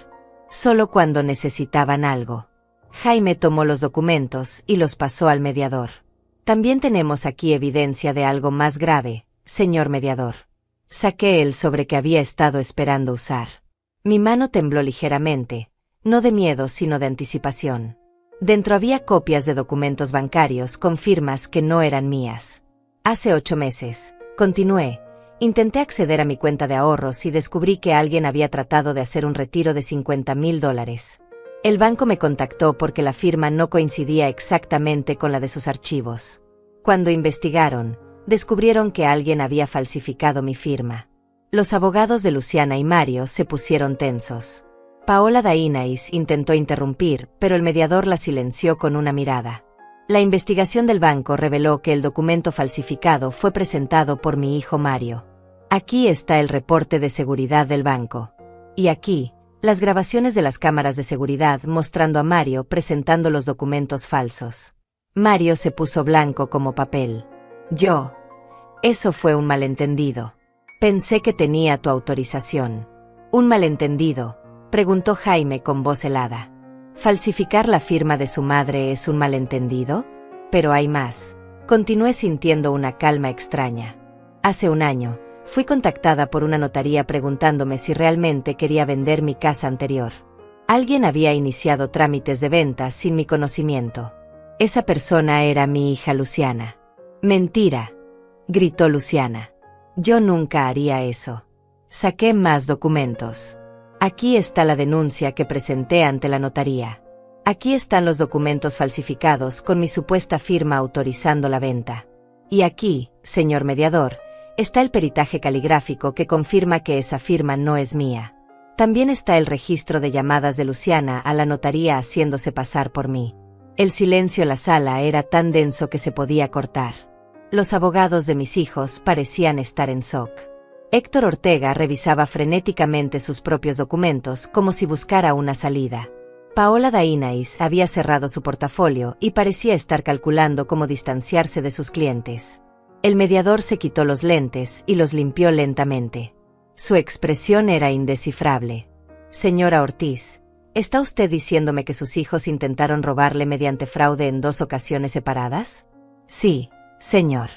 Solo cuando necesitaban algo. Jaime tomó los documentos y los pasó al mediador. También tenemos aquí evidencia de algo más grave, señor mediador. Saqué el sobre que había estado esperando usar. Mi mano tembló ligeramente, no de miedo sino de anticipación. Dentro había copias de documentos bancarios con firmas que no eran mías. Hace 8 meses, continué, intenté acceder a mi cuenta de ahorros y descubrí que alguien había tratado de hacer un retiro de $50,000. El banco me contactó porque la firma no coincidía exactamente con la de sus archivos. Cuando investigaron, descubrieron que alguien había falsificado mi firma. Los abogados de Luciana y Mario se pusieron tensos. Paola Dainais intentó interrumpir, pero el mediador la silenció con una mirada. La investigación del banco reveló que el documento falsificado fue presentado por mi hijo Mario. Aquí está el reporte de seguridad del banco. Y aquí, las grabaciones de las cámaras de seguridad mostrando a Mario presentando los documentos falsos. Mario se puso blanco como papel. Eso fue un malentendido. Pensé que tenía tu autorización. ¿Un malentendido?, preguntó Jaime con voz helada. ¿Falsificar la firma de su madre es un malentendido? Pero hay más. Continué sintiendo una calma extraña. Hace 1 año, fui contactada por una notaría preguntándome si realmente quería vender mi casa anterior. Alguien había iniciado trámites de venta sin mi conocimiento. Esa persona era mi hija Luciana. Mentira, gritó Luciana. Yo nunca haría eso. Saqué más documentos. Aquí está la denuncia que presenté ante la notaría. Aquí están los documentos falsificados con mi supuesta firma autorizando la venta. Y aquí, señor mediador, está el peritaje caligráfico que confirma que esa firma no es mía. También está el registro de llamadas de Luciana a la notaría haciéndose pasar por mí. El silencio en la sala era tan denso que se podía cortar. Los abogados de mis hijos parecían estar en shock. Héctor Ortega revisaba frenéticamente sus propios documentos como si buscara una salida. Paola Dainais había cerrado su portafolio y parecía estar calculando cómo distanciarse de sus clientes. El mediador se quitó los lentes y los limpió lentamente. Su expresión era indescifrable. Señora Ortiz, ¿está usted diciéndome que sus hijos intentaron robarle mediante fraude en 2 ocasiones separadas? Sí, señor.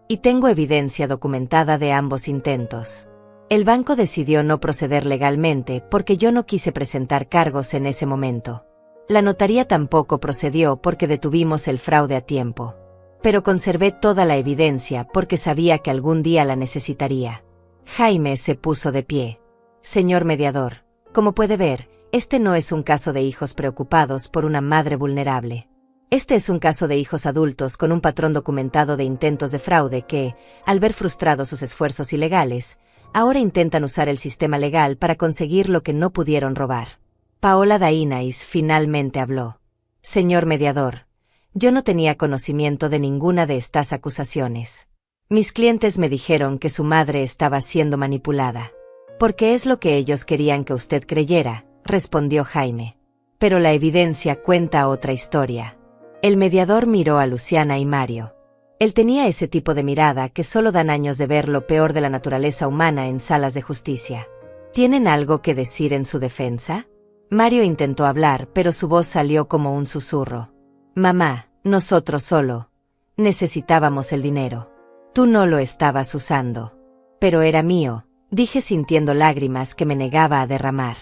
Y tengo evidencia documentada de ambos intentos. El banco decidió no proceder legalmente porque yo no quise presentar cargos en ese momento. La notaría tampoco procedió porque detuvimos el fraude a tiempo. Pero conservé toda la evidencia porque sabía que algún día la necesitaría. Jaime se puso de pie. Señor mediador, como puede ver, este no es un caso de hijos preocupados por una madre vulnerable. Este es un caso de hijos adultos con un patrón documentado de intentos de fraude que, al ver frustrados sus esfuerzos ilegales, ahora intentan usar el sistema legal para conseguir lo que no pudieron robar. Paola Dainais finalmente habló. Señor mediador, yo no tenía conocimiento de ninguna de estas acusaciones. Mis clientes me dijeron que su madre estaba siendo manipulada. Porque es lo que ellos querían que usted creyera, respondió Jaime. Pero la evidencia cuenta otra historia. El mediador miró a Luciana y Mario. Él tenía ese tipo de mirada que solo dan años de ver lo peor de la naturaleza humana en salas de justicia. ¿Tienen algo que decir en su defensa? Mario intentó hablar, pero su voz salió como un susurro. Mamá, nosotros solo necesitábamos el dinero. Tú no lo estabas usando. Pero era mío, dije sintiendo lágrimas que me negaba a derramar.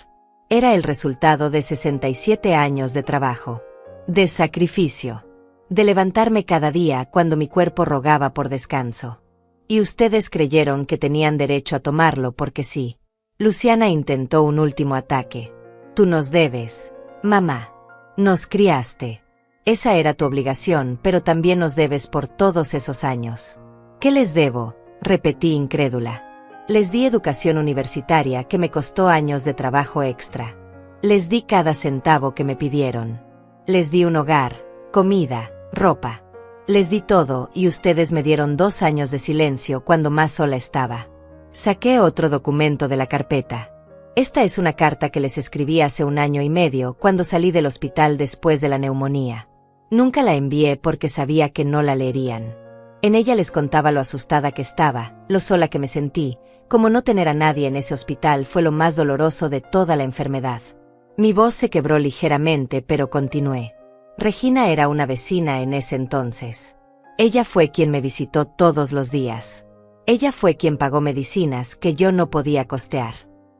Era el resultado de 67 años de trabajo. De sacrificio. De levantarme cada día cuando mi cuerpo rogaba por descanso. Y ustedes creyeron que tenían derecho a tomarlo porque sí. Luciana intentó un último ataque. Tú nos debes, mamá. Nos criaste. Esa era tu obligación, pero también nos debes por todos esos años. ¿Qué les debo?, repetí incrédula. Les di educación universitaria que me costó años de trabajo extra. Les di cada centavo que me pidieron. Les di un hogar, comida, ropa. Les di todo y ustedes me dieron 2 años de silencio cuando más sola estaba. Saqué otro documento de la carpeta. Esta es una carta que les escribí hace 1 año y medio cuando salí del hospital después de la neumonía. Nunca la envié porque sabía que no la leerían. En ella les contaba lo asustada que estaba, lo sola que me sentí, como no tener a nadie en ese hospital fue lo más doloroso de toda la enfermedad. Mi voz se quebró ligeramente, pero continué. Regina era una vecina en ese entonces. Ella fue quien me visitó todos los días. Ella fue quien pagó medicinas que yo no podía costear.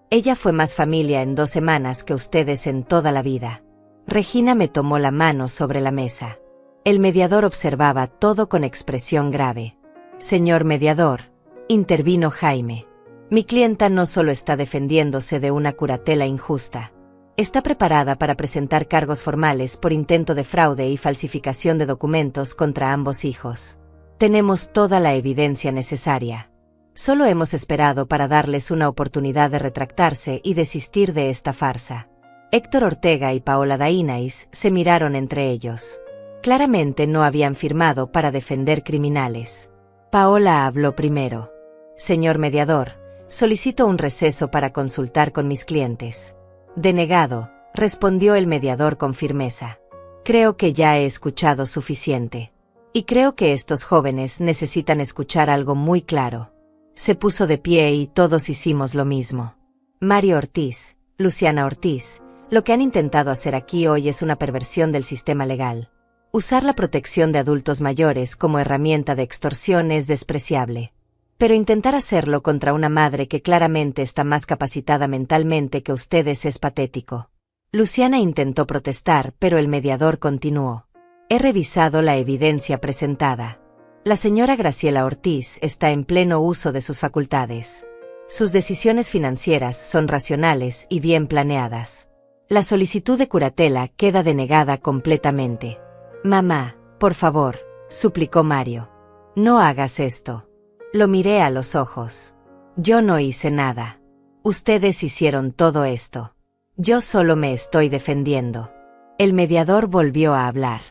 Ella fue más familia en 2 semanas que ustedes en toda la vida. Regina me tomó la mano sobre la mesa. El mediador observaba todo con expresión grave. Señor mediador, intervino Jaime. Mi clienta no solo está defendiéndose de una curatela injusta. Está preparada para presentar cargos formales por intento de fraude y falsificación de documentos contra ambos hijos. Tenemos toda la evidencia necesaria. Solo hemos esperado para darles una oportunidad de retractarse y desistir de esta farsa. Héctor Ortega y Paola Dainais se miraron entre ellos. Claramente no habían firmado para defender criminales. Paola habló primero. Señor mediador, solicito un receso para consultar con mis clientes. Denegado, respondió el mediador con firmeza. Creo que ya he escuchado suficiente. Y creo que estos jóvenes necesitan escuchar algo muy claro. Se puso de pie y todos hicimos lo mismo. Mario Ortiz, Luciana Ortiz, lo que han intentado hacer aquí hoy es una perversión del sistema legal. Usar la protección de adultos mayores como herramienta de extorsión es despreciable. Pero intentar hacerlo contra una madre que claramente está más capacitada mentalmente que ustedes es patético. Luciana intentó protestar, pero el mediador continuó. He revisado la evidencia presentada. La señora Graciela Ortiz está en pleno uso de sus facultades. Sus decisiones financieras son racionales y bien planeadas. La solicitud de curatela queda denegada completamente. Mamá, por favor, suplicó Mario. No hagas esto. Lo miré a los ojos. Yo no hice nada. Ustedes hicieron todo esto. Yo solo me estoy defendiendo. El mediador volvió a hablar.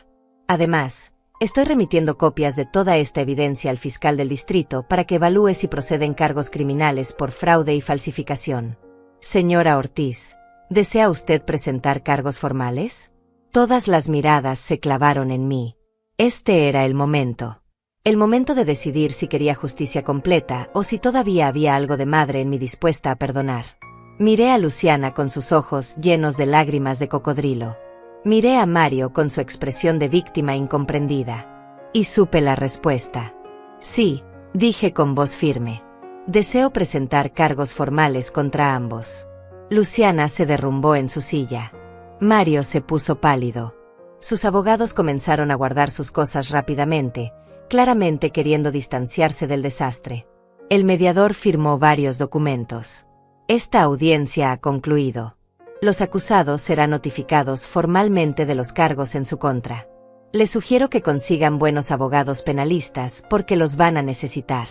Además, estoy remitiendo copias de toda esta evidencia al fiscal del distrito para que evalúe si proceden cargos criminales por fraude y falsificación. Señora Ortiz, ¿desea usted presentar cargos formales? Todas las miradas se clavaron en mí. Este era el momento. El momento de decidir si quería justicia completa o si todavía había algo de madre en mí dispuesta a perdonar. Miré a Luciana con sus ojos llenos de lágrimas de cocodrilo. Miré a Mario con su expresión de víctima incomprendida. Y supe la respuesta. Sí, dije con voz firme. Deseo presentar cargos formales contra ambos. Luciana se derrumbó en su silla. Mario se puso pálido. Sus abogados comenzaron a guardar sus cosas rápidamente, claramente queriendo distanciarse del desastre. El mediador firmó varios documentos. Esta audiencia ha concluido. Los acusados serán notificados formalmente de los cargos en su contra. Les sugiero que consigan buenos abogados penalistas porque los van a necesitar.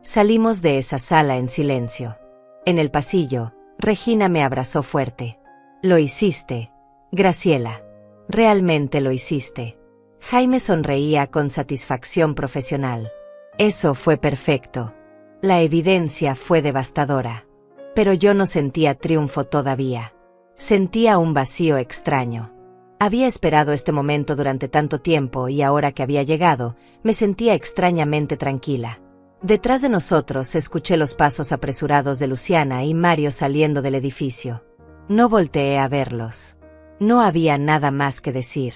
Salimos de esa sala en silencio. En el pasillo, Regina me abrazó fuerte. Lo hiciste, Graciela. Realmente lo hiciste. Jaime sonreía con satisfacción profesional. Eso fue perfecto. La evidencia fue devastadora. Pero yo no sentía triunfo todavía. Sentía un vacío extraño. Había esperado este momento durante tanto tiempo y ahora que había llegado, me sentía extrañamente tranquila. Detrás de nosotros escuché los pasos apresurados de Luciana y Mario saliendo del edificio. No volteé a verlos. No había nada más que decir.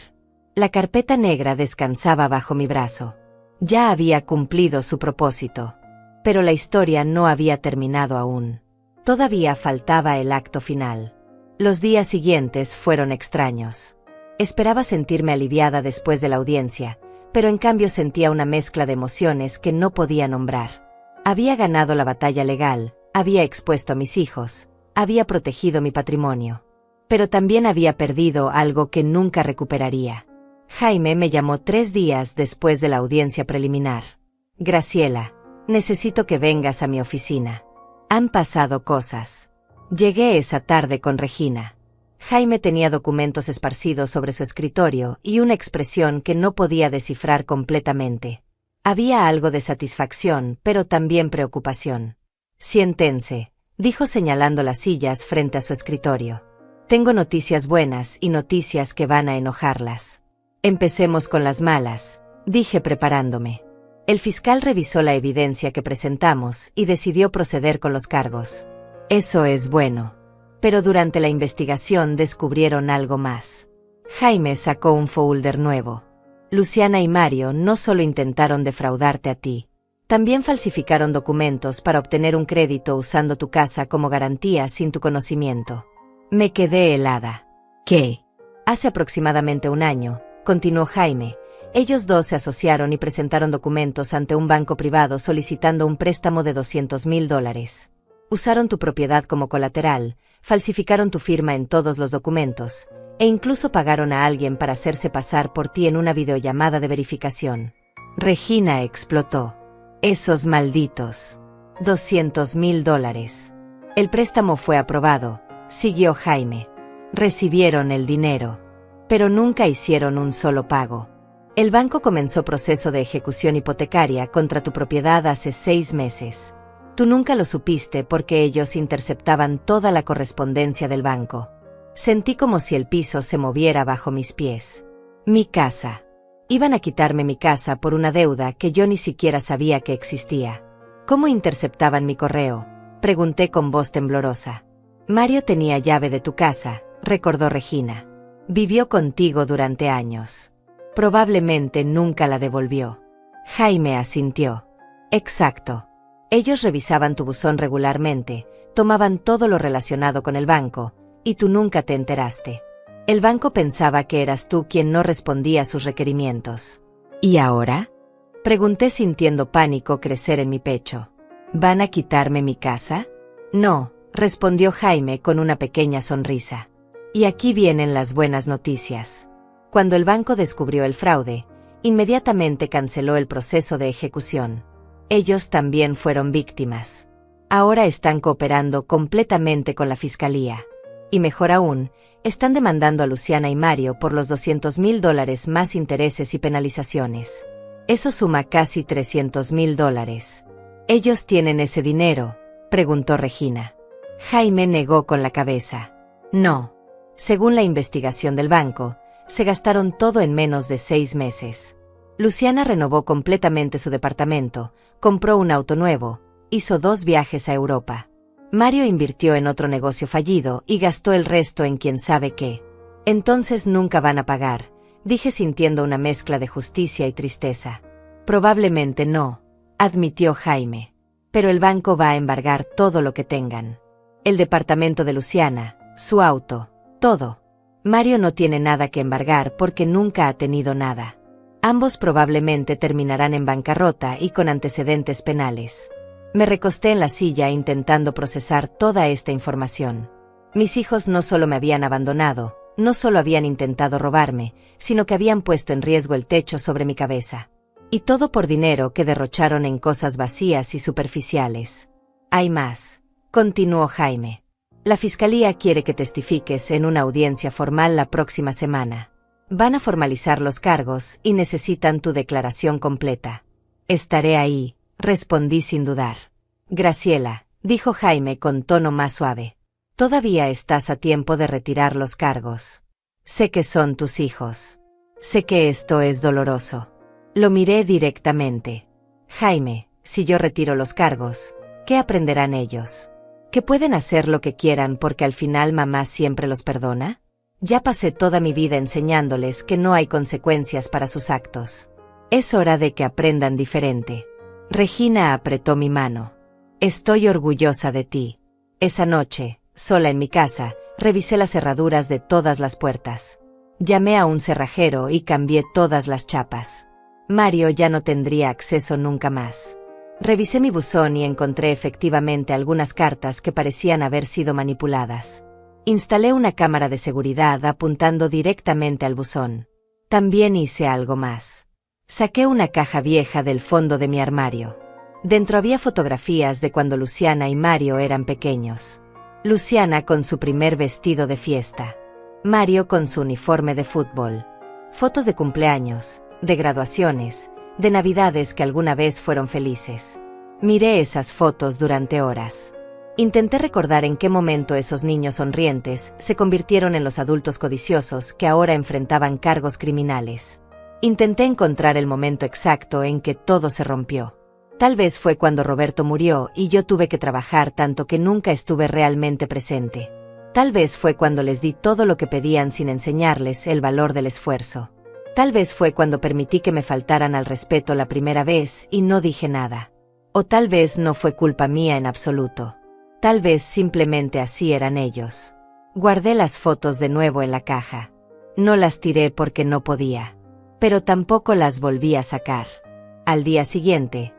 La carpeta negra descansaba bajo mi brazo. Ya había cumplido su propósito. Pero la historia no había terminado aún. Todavía faltaba el acto final. Los días siguientes fueron extraños. Esperaba sentirme aliviada después de la audiencia, pero en cambio sentía una mezcla de emociones que no podía nombrar. Había ganado la batalla legal, había expuesto a mis hijos, había protegido mi patrimonio. Pero también había perdido algo que nunca recuperaría. Jaime me llamó 3 días después de la audiencia preliminar. Graciela, necesito que vengas a mi oficina. Han pasado cosas. Llegué esa tarde con Regina. Jaime tenía documentos esparcidos sobre su escritorio y una expresión que no podía descifrar completamente. Había algo de satisfacción, pero también preocupación. Siéntense, dijo señalando las sillas frente a su escritorio. Tengo noticias buenas y noticias que van a enojarlas. Empecemos con las malas, dije preparándome. El fiscal revisó la evidencia que presentamos y decidió proceder con los cargos. Eso es bueno. Pero durante la investigación descubrieron algo más. Jaime sacó un folder nuevo. Luciana y Mario no solo intentaron defraudarte a ti, también falsificaron documentos para obtener un crédito usando tu casa como garantía sin tu conocimiento. Me quedé helada. ¿Qué? Hace aproximadamente 1 año, continuó Jaime, ellos dos se asociaron y presentaron documentos ante un banco privado solicitando un préstamo de $200,000. Usaron tu propiedad como colateral, falsificaron tu firma en todos los documentos, e incluso pagaron a alguien para hacerse pasar por ti en una videollamada de verificación. Regina explotó. Esos malditos. $200,000. El préstamo fue aprobado, siguió Jaime. Recibieron el dinero, pero nunca hicieron un solo pago. El banco comenzó proceso de ejecución hipotecaria contra tu propiedad hace 6 meses. Tú nunca lo supiste porque ellos interceptaban toda la correspondencia del banco. Sentí como si el piso se moviera bajo mis pies. Mi casa. Iban a quitarme mi casa por una deuda que yo ni siquiera sabía que existía. ¿Cómo interceptaban mi correo?, pregunté con voz temblorosa. Mario tenía llave de tu casa, recordó Regina. Vivió contigo durante años. Probablemente nunca la devolvió. Jaime asintió. Exacto. Ellos revisaban tu buzón regularmente, tomaban todo lo relacionado con el banco, y tú nunca te enteraste. El banco pensaba que eras tú quien no respondía a sus requerimientos. ¿Y ahora?, pregunté sintiendo pánico crecer en mi pecho. ¿Van a quitarme mi casa? No, respondió Jaime con una pequeña sonrisa. Y aquí vienen las buenas noticias. Cuando el banco descubrió el fraude, inmediatamente canceló el proceso de ejecución. Ellos también fueron víctimas. Ahora están cooperando completamente con la fiscalía. Y mejor aún, están demandando a Luciana y Mario por los $200,000 más intereses y penalizaciones. Eso suma casi $300,000. ¿Ellos tienen ese dinero?, preguntó Regina. Jaime negó con la cabeza. No. Según la investigación del banco, se gastaron todo en menos de 6 meses. Luciana renovó completamente su departamento, compró un auto nuevo, hizo 2 viajes a Europa. Mario invirtió en otro negocio fallido y gastó el resto en quién sabe qué. Entonces nunca van a pagar, dije sintiendo una mezcla de justicia y tristeza. Probablemente no, admitió Jaime. Pero el banco va a embargar todo lo que tengan. El departamento de Luciana, su auto, todo. Mario no tiene nada que embargar porque nunca ha tenido nada. Ambos probablemente terminarán en bancarrota y con antecedentes penales. Me recosté en la silla intentando procesar toda esta información. Mis hijos no solo me habían abandonado, No solo habían intentado robarme, sino que habían puesto en riesgo el techo sobre mi cabeza. Y todo por dinero que derrocharon en cosas vacías y superficiales. Hay más, continuó Jaime. La fiscalía quiere que testifiques en una audiencia formal la próxima semana. Van a formalizar los cargos y necesitan tu declaración completa. Estaré ahí, respondí sin dudar. Graciela, dijo Jaime con tono más suave. Todavía estás a tiempo de retirar los cargos. Sé que son tus hijos. Sé que esto es doloroso. Lo miré directamente. Jaime, si yo retiro los cargos, ¿qué aprenderán ellos? ¿Que pueden hacer lo que quieran porque al final mamá siempre los perdona? Ya pasé toda mi vida enseñándoles que no hay consecuencias para sus actos. Es hora de que aprendan diferente. Regina apretó mi mano. Estoy orgullosa de ti. Esa noche, sola en mi casa, revisé las cerraduras de todas las puertas. Llamé a un cerrajero y cambié todas las chapas. Mario ya no tendría acceso nunca más. Revisé mi buzón y encontré efectivamente algunas cartas que parecían haber sido manipuladas. Instalé una cámara de seguridad apuntando directamente al buzón. También hice algo más. Saqué una caja vieja del fondo de mi armario. Dentro había fotografías de cuando Luciana y Mario eran pequeños. Luciana con su primer vestido de fiesta. Mario con su uniforme de fútbol. Fotos de cumpleaños, de graduaciones, de navidades que alguna vez fueron felices. Miré esas fotos durante horas. Intenté recordar en qué momento esos niños sonrientes se convirtieron en los adultos codiciosos que ahora enfrentaban cargos criminales. Intenté encontrar el momento exacto en que todo se rompió. Tal vez fue cuando Roberto murió y yo tuve que trabajar tanto que nunca estuve realmente presente. Tal vez fue cuando les di todo lo que pedían sin enseñarles el valor del esfuerzo. Tal vez fue cuando permití que me faltaran al respeto la primera vez y no dije nada. O tal vez no fue culpa mía en absoluto. Tal vez simplemente así eran ellos. Guardé las fotos de nuevo en la caja. No las tiré porque no podía. Pero tampoco las volví a sacar. Al día siguiente,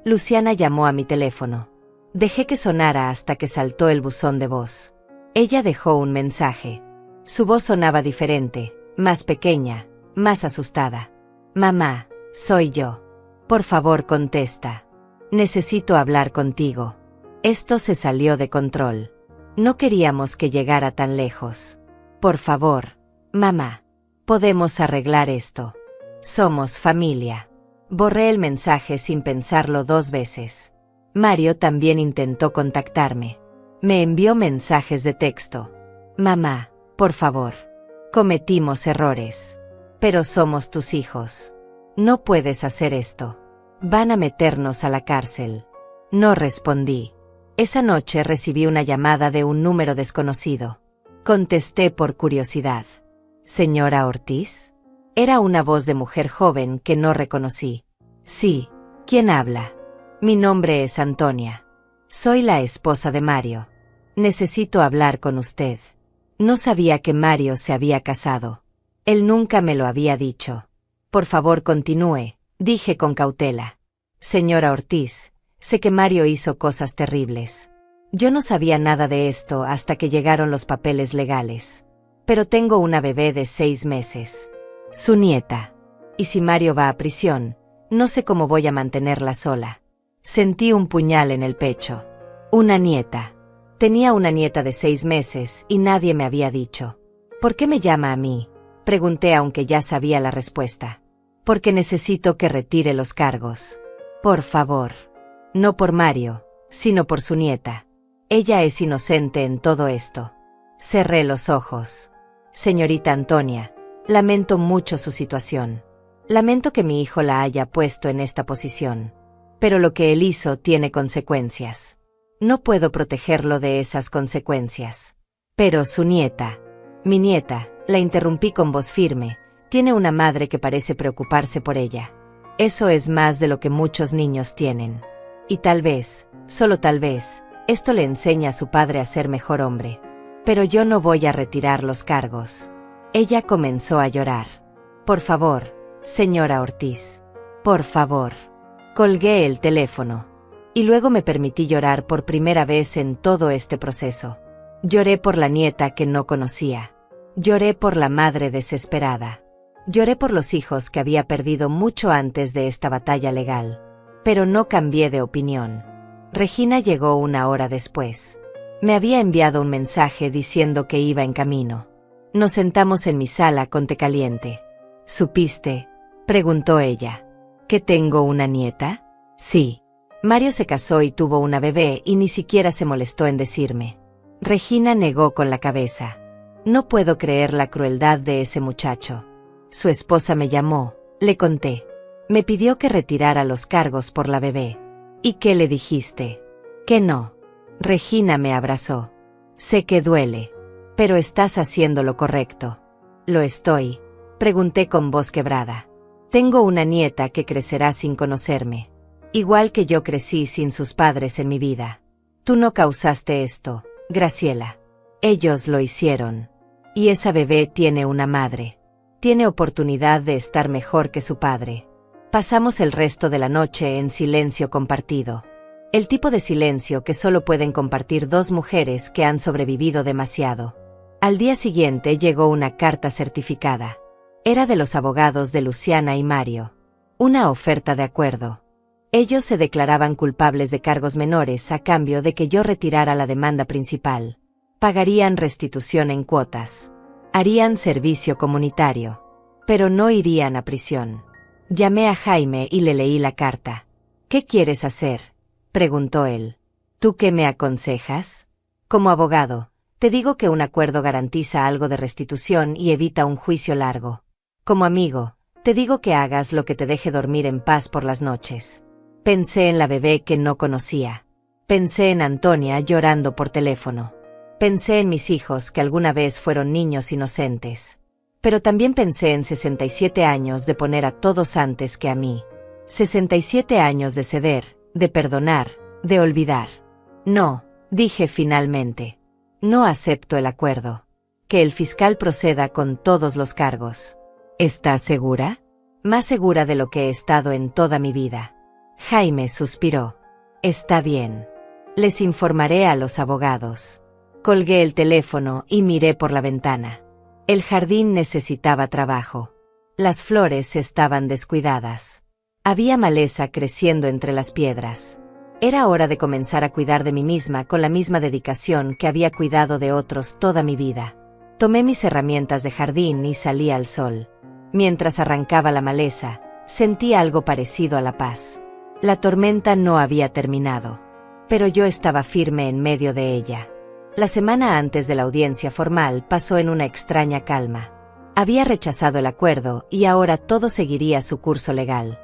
Luciana llamó a mi teléfono. Dejé que sonara hasta que saltó el buzón de voz. Ella dejó un mensaje. Su voz sonaba diferente, más pequeña, más asustada. Mamá, soy yo. Por favor, contesta. Necesito hablar contigo. Esto se salió de control. No queríamos que llegara tan lejos. Por favor, mamá. Podemos arreglar esto. Somos familia. Borré el mensaje sin pensarlo 2 veces. Mario también intentó contactarme. Me envió mensajes de texto. Mamá, por favor. Cometimos errores. Pero somos tus hijos. No puedes hacer esto. Van a meternos a la cárcel. No respondí. Esa noche recibí una llamada de un número desconocido. Contesté por curiosidad. ¿Señora Ortiz? Era una voz de mujer joven que no reconocí. Sí, ¿quién habla? Mi nombre es Antonia. Soy la esposa de Mario. Necesito hablar con usted. No sabía que Mario se había casado. Él nunca me lo había dicho. Por favor, continúe, dije con cautela. Señora Ortiz, sé que Mario hizo cosas terribles. Yo no sabía nada de esto hasta que llegaron los papeles legales. Pero tengo una bebé de 6 meses. Su nieta. Y si Mario va a prisión, no sé cómo voy a mantenerla sola. Sentí un puñal en el pecho. Una nieta. Tenía una nieta de 6 meses y nadie me había dicho. ¿Por qué me llama a mí? Pregunté aunque ya sabía la respuesta. Porque necesito que retire los cargos. Por favor. No por Mario, sino por su nieta. Ella es inocente en todo esto. Cerré los ojos. Señorita Antonia, lamento mucho su situación. Lamento que mi hijo la haya puesto en esta posición. Pero lo que él hizo tiene consecuencias. No puedo protegerlo de esas consecuencias. Pero su nieta, mi nieta, la interrumpí con voz firme, tiene una madre que parece preocuparse por ella. Eso es más de lo que muchos niños tienen. Y tal vez, solo tal vez, esto le enseña a su padre a ser mejor hombre. Pero yo no voy a retirar los cargos. Ella comenzó a llorar. Por favor, señora Ortiz. Por favor. Colgué el teléfono. Y luego me permití llorar por primera vez en todo este proceso. Lloré por la nieta que no conocía. Lloré por la madre desesperada. Lloré por los hijos que había perdido mucho antes de esta batalla legal. Pero no cambié de opinión. Regina llegó 1 hora después. Me había enviado un mensaje diciendo que iba en camino. Nos sentamos en mi sala con té caliente. ¿Supiste?, preguntó ella. ¿Que tengo una nieta? Sí. Mario se casó y tuvo una bebé y ni siquiera se molestó en decirme. Regina negó con la cabeza. No puedo creer la crueldad de ese muchacho. Su esposa me llamó, le conté. Me pidió que retirara los cargos por la bebé. ¿Y qué le dijiste? Que no. Regina me abrazó. Sé que duele, pero estás haciendo lo correcto. ¿Lo estoy?, pregunté con voz quebrada. Tengo una nieta que crecerá sin conocerme. Igual que yo crecí sin sus padres en mi vida. Tú no causaste esto, Graciela. Ellos lo hicieron. Y esa bebé tiene una madre. Tiene oportunidad de estar mejor que su padre. Pasamos el resto de la noche en silencio compartido. El tipo de silencio que solo pueden compartir dos mujeres que han sobrevivido demasiado. Al día siguiente llegó una carta certificada. Era de los abogados de Luciana y Mario. Una oferta de acuerdo. Ellos se declaraban culpables de cargos menores a cambio de que yo retirara la demanda principal. Pagarían restitución en cuotas. Harían servicio comunitario. Pero no irían a prisión. Llamé a Jaime y le leí la carta. ¿Qué quieres hacer?, preguntó él. ¿Tú qué me aconsejas? Como abogado, te digo que un acuerdo garantiza algo de restitución y evita un juicio largo. Como amigo, te digo que hagas lo que te deje dormir en paz por las noches. Pensé en la bebé que no conocía. Pensé en Antonia llorando por teléfono. Pensé en mis hijos que alguna vez fueron niños inocentes. Pero también pensé en 67 años de poner a todos antes que a mí. 67 años de ceder, de perdonar, de olvidar. No, dije finalmente. No acepto el acuerdo. Que el fiscal proceda con todos los cargos. ¿Estás segura? Más segura de lo que he estado en toda mi vida. Jaime suspiró. Está bien. Les informaré a los abogados. Colgué el teléfono y miré por la ventana. El jardín necesitaba trabajo. Las flores estaban descuidadas. Había maleza creciendo entre las piedras. Era hora de comenzar a cuidar de mí misma con la misma dedicación que había cuidado de otros toda mi vida. Tomé mis herramientas de jardín y salí al sol. Mientras arrancaba la maleza, sentí algo parecido a la paz. La tormenta no había terminado. Pero yo estaba firme en medio de ella. La semana antes de la audiencia formal pasó en una extraña calma. Había rechazado el acuerdo y ahora todo seguiría su curso legal.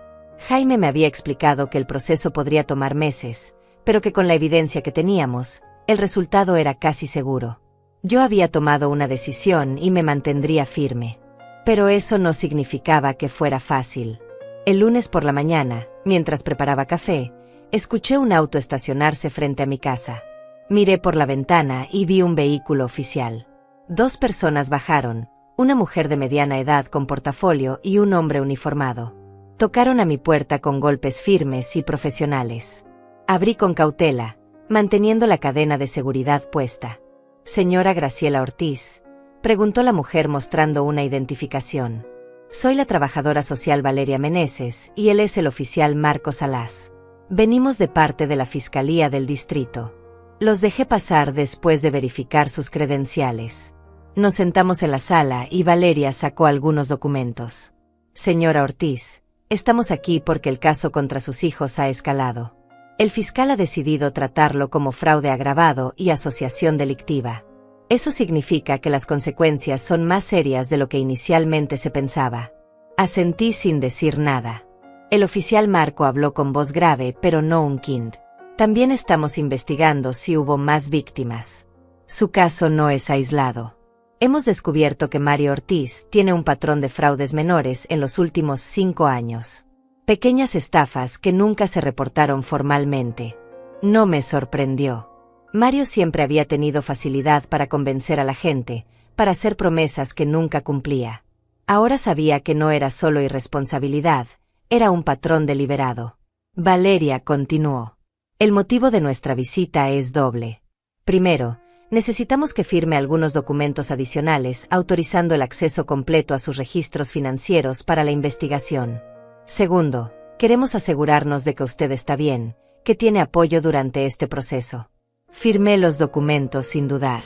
Jaime me había explicado que el proceso podría tomar meses, pero que con la evidencia que teníamos, el resultado era casi seguro. Yo había tomado una decisión y me mantendría firme. Pero eso no significaba que fuera fácil. El lunes por la mañana, mientras preparaba café, escuché un auto estacionarse frente a mi casa. Miré por la ventana y vi un vehículo oficial. 2 personas bajaron, una mujer de mediana edad con portafolio y un hombre uniformado. Tocaron a mi puerta con golpes firmes y profesionales. Abrí con cautela, manteniendo la cadena de seguridad puesta. «Señora Graciela Ortiz», preguntó la mujer mostrando una identificación. «Soy la trabajadora social Valeria Meneses y él es el oficial Marco Salas. Venimos de parte de la Fiscalía del Distrito». Los dejé pasar después de verificar sus credenciales. Nos sentamos en la sala y Valeria sacó algunos documentos. «Señora Ortiz, estamos aquí porque el caso contra sus hijos ha escalado. El fiscal ha decidido tratarlo como fraude agravado y asociación delictiva. Eso significa que las consecuencias son más serias de lo que inicialmente se pensaba». Asentí sin decir nada. El oficial Marco habló con voz grave, pero no un kind. «También estamos investigando si hubo más víctimas. Su caso no es aislado. Hemos descubierto que Mario Ortiz tiene un patrón de fraudes menores en los últimos 5 años. Pequeñas estafas que nunca se reportaron formalmente. No me sorprendió. Mario siempre había tenido facilidad para convencer a la gente, para hacer promesas que nunca cumplía. Ahora sabía que no era solo irresponsabilidad, era un patrón deliberado». Valeria continuó. «El motivo de nuestra visita es doble. Primero, necesitamos que firme algunos documentos adicionales autorizando el acceso completo a sus registros financieros para la investigación. Segundo, queremos asegurarnos de que usted está bien, que tiene apoyo durante este proceso. Firmé los documentos sin dudar.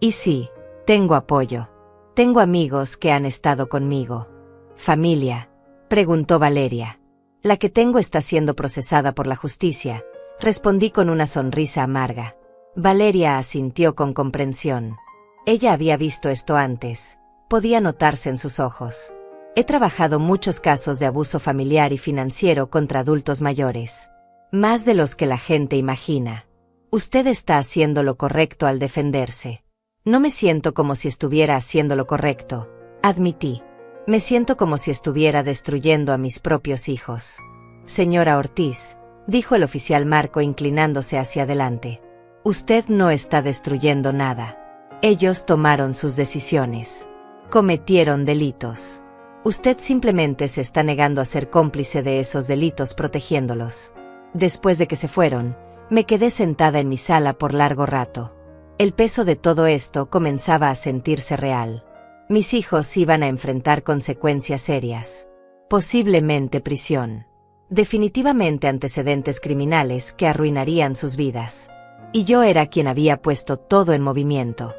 Y sí, tengo apoyo. Tengo amigos que han estado conmigo. ¿Familia?, preguntó Valeria. La que tengo está siendo procesada por la justicia, respondí con una sonrisa amarga. Valeria asintió con comprensión. Ella había visto esto antes. Podía notarse en sus ojos. He trabajado muchos casos de abuso familiar y financiero contra adultos mayores. Más de los que la gente imagina. Usted está haciendo lo correcto al defenderse. No me siento como si estuviera haciendo lo correcto, admití. Me siento como si estuviera destruyendo a mis propios hijos. Señora Ortiz, dijo el oficial Marco inclinándose hacia adelante. Usted no está destruyendo nada. Ellos tomaron sus decisiones. Cometieron delitos. Usted simplemente se está negando a ser cómplice de esos delitos protegiéndolos. Después de que se fueron, me quedé sentada en mi sala por largo rato. El peso de todo esto comenzaba a sentirse real. Mis hijos iban a enfrentar consecuencias serias. Posiblemente prisión. Definitivamente antecedentes criminales que arruinarían sus vidas. Y yo era quien había puesto todo en movimiento.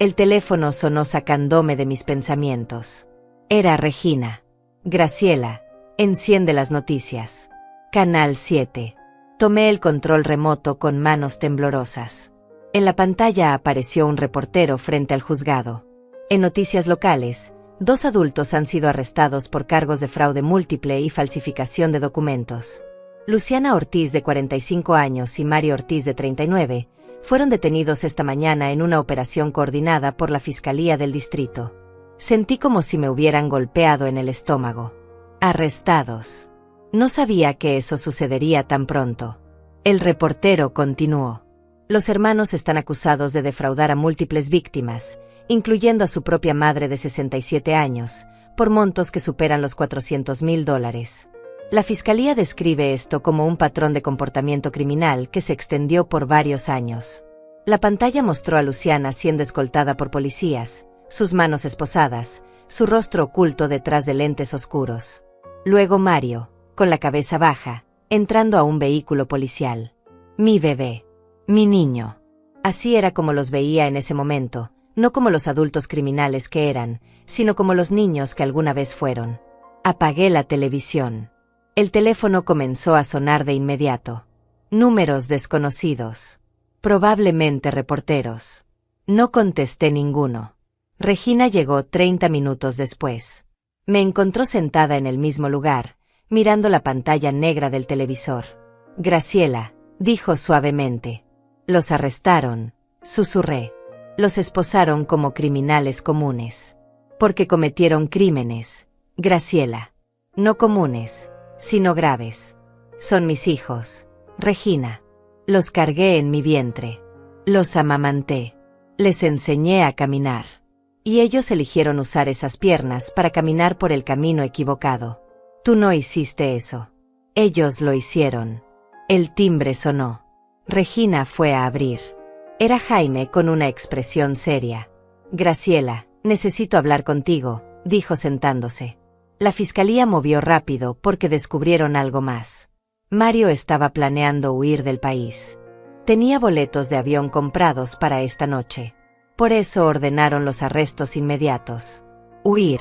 El teléfono sonó sacándome de mis pensamientos. Era Regina. Graciela, enciende las noticias. Canal 7. Tomé el control remoto con manos temblorosas. En la pantalla apareció un reportero frente al juzgado. En noticias locales, 2 adultos han sido arrestados por cargos de fraude múltiple y falsificación de documentos. Luciana Ortiz, de 45 años, y Mario Ortiz, de 39, fueron detenidos esta mañana en una operación coordinada por la Fiscalía del Distrito. Sentí como si me hubieran golpeado en el estómago. Arrestados. No sabía que eso sucedería tan pronto. El reportero continuó. Los hermanos están acusados de defraudar a múltiples víctimas, incluyendo a su propia madre de 67 años, por montos que superan los $400,000. La Fiscalía describe esto como un patrón de comportamiento criminal que se extendió por varios años. La pantalla mostró a Luciana siendo escoltada por policías, sus manos esposadas, su rostro oculto detrás de lentes oscuros. Luego Mario, con la cabeza baja, entrando a un vehículo policial. Mi bebé. Mi niño. Así era como los veía en ese momento, no como los adultos criminales que eran, sino como los niños que alguna vez fueron. Apagué la televisión. El teléfono comenzó a sonar de inmediato. Números desconocidos. Probablemente reporteros. No contesté ninguno. Regina llegó 30 minutos después. Me encontró sentada en el mismo lugar, mirando la pantalla negra del televisor. Graciela, dijo suavemente. Los arrestaron, susurré. Los esposaron como criminales comunes. Porque cometieron crímenes, Graciela. No comunes, sino graves. Son mis hijos, Regina. Los cargué en mi vientre. Los amamanté. Les enseñé a caminar. Y ellos eligieron usar esas piernas para caminar por el camino equivocado. Tú no hiciste eso. Ellos lo hicieron. El timbre sonó. Regina fue a abrir. Era Jaime con una expresión seria. Graciela, necesito hablar contigo, dijo sentándose. La fiscalía movió rápido porque descubrieron algo más. Mario estaba planeando huir del país. Tenía boletos de avión comprados para esta noche. Por eso ordenaron los arrestos inmediatos. Huir,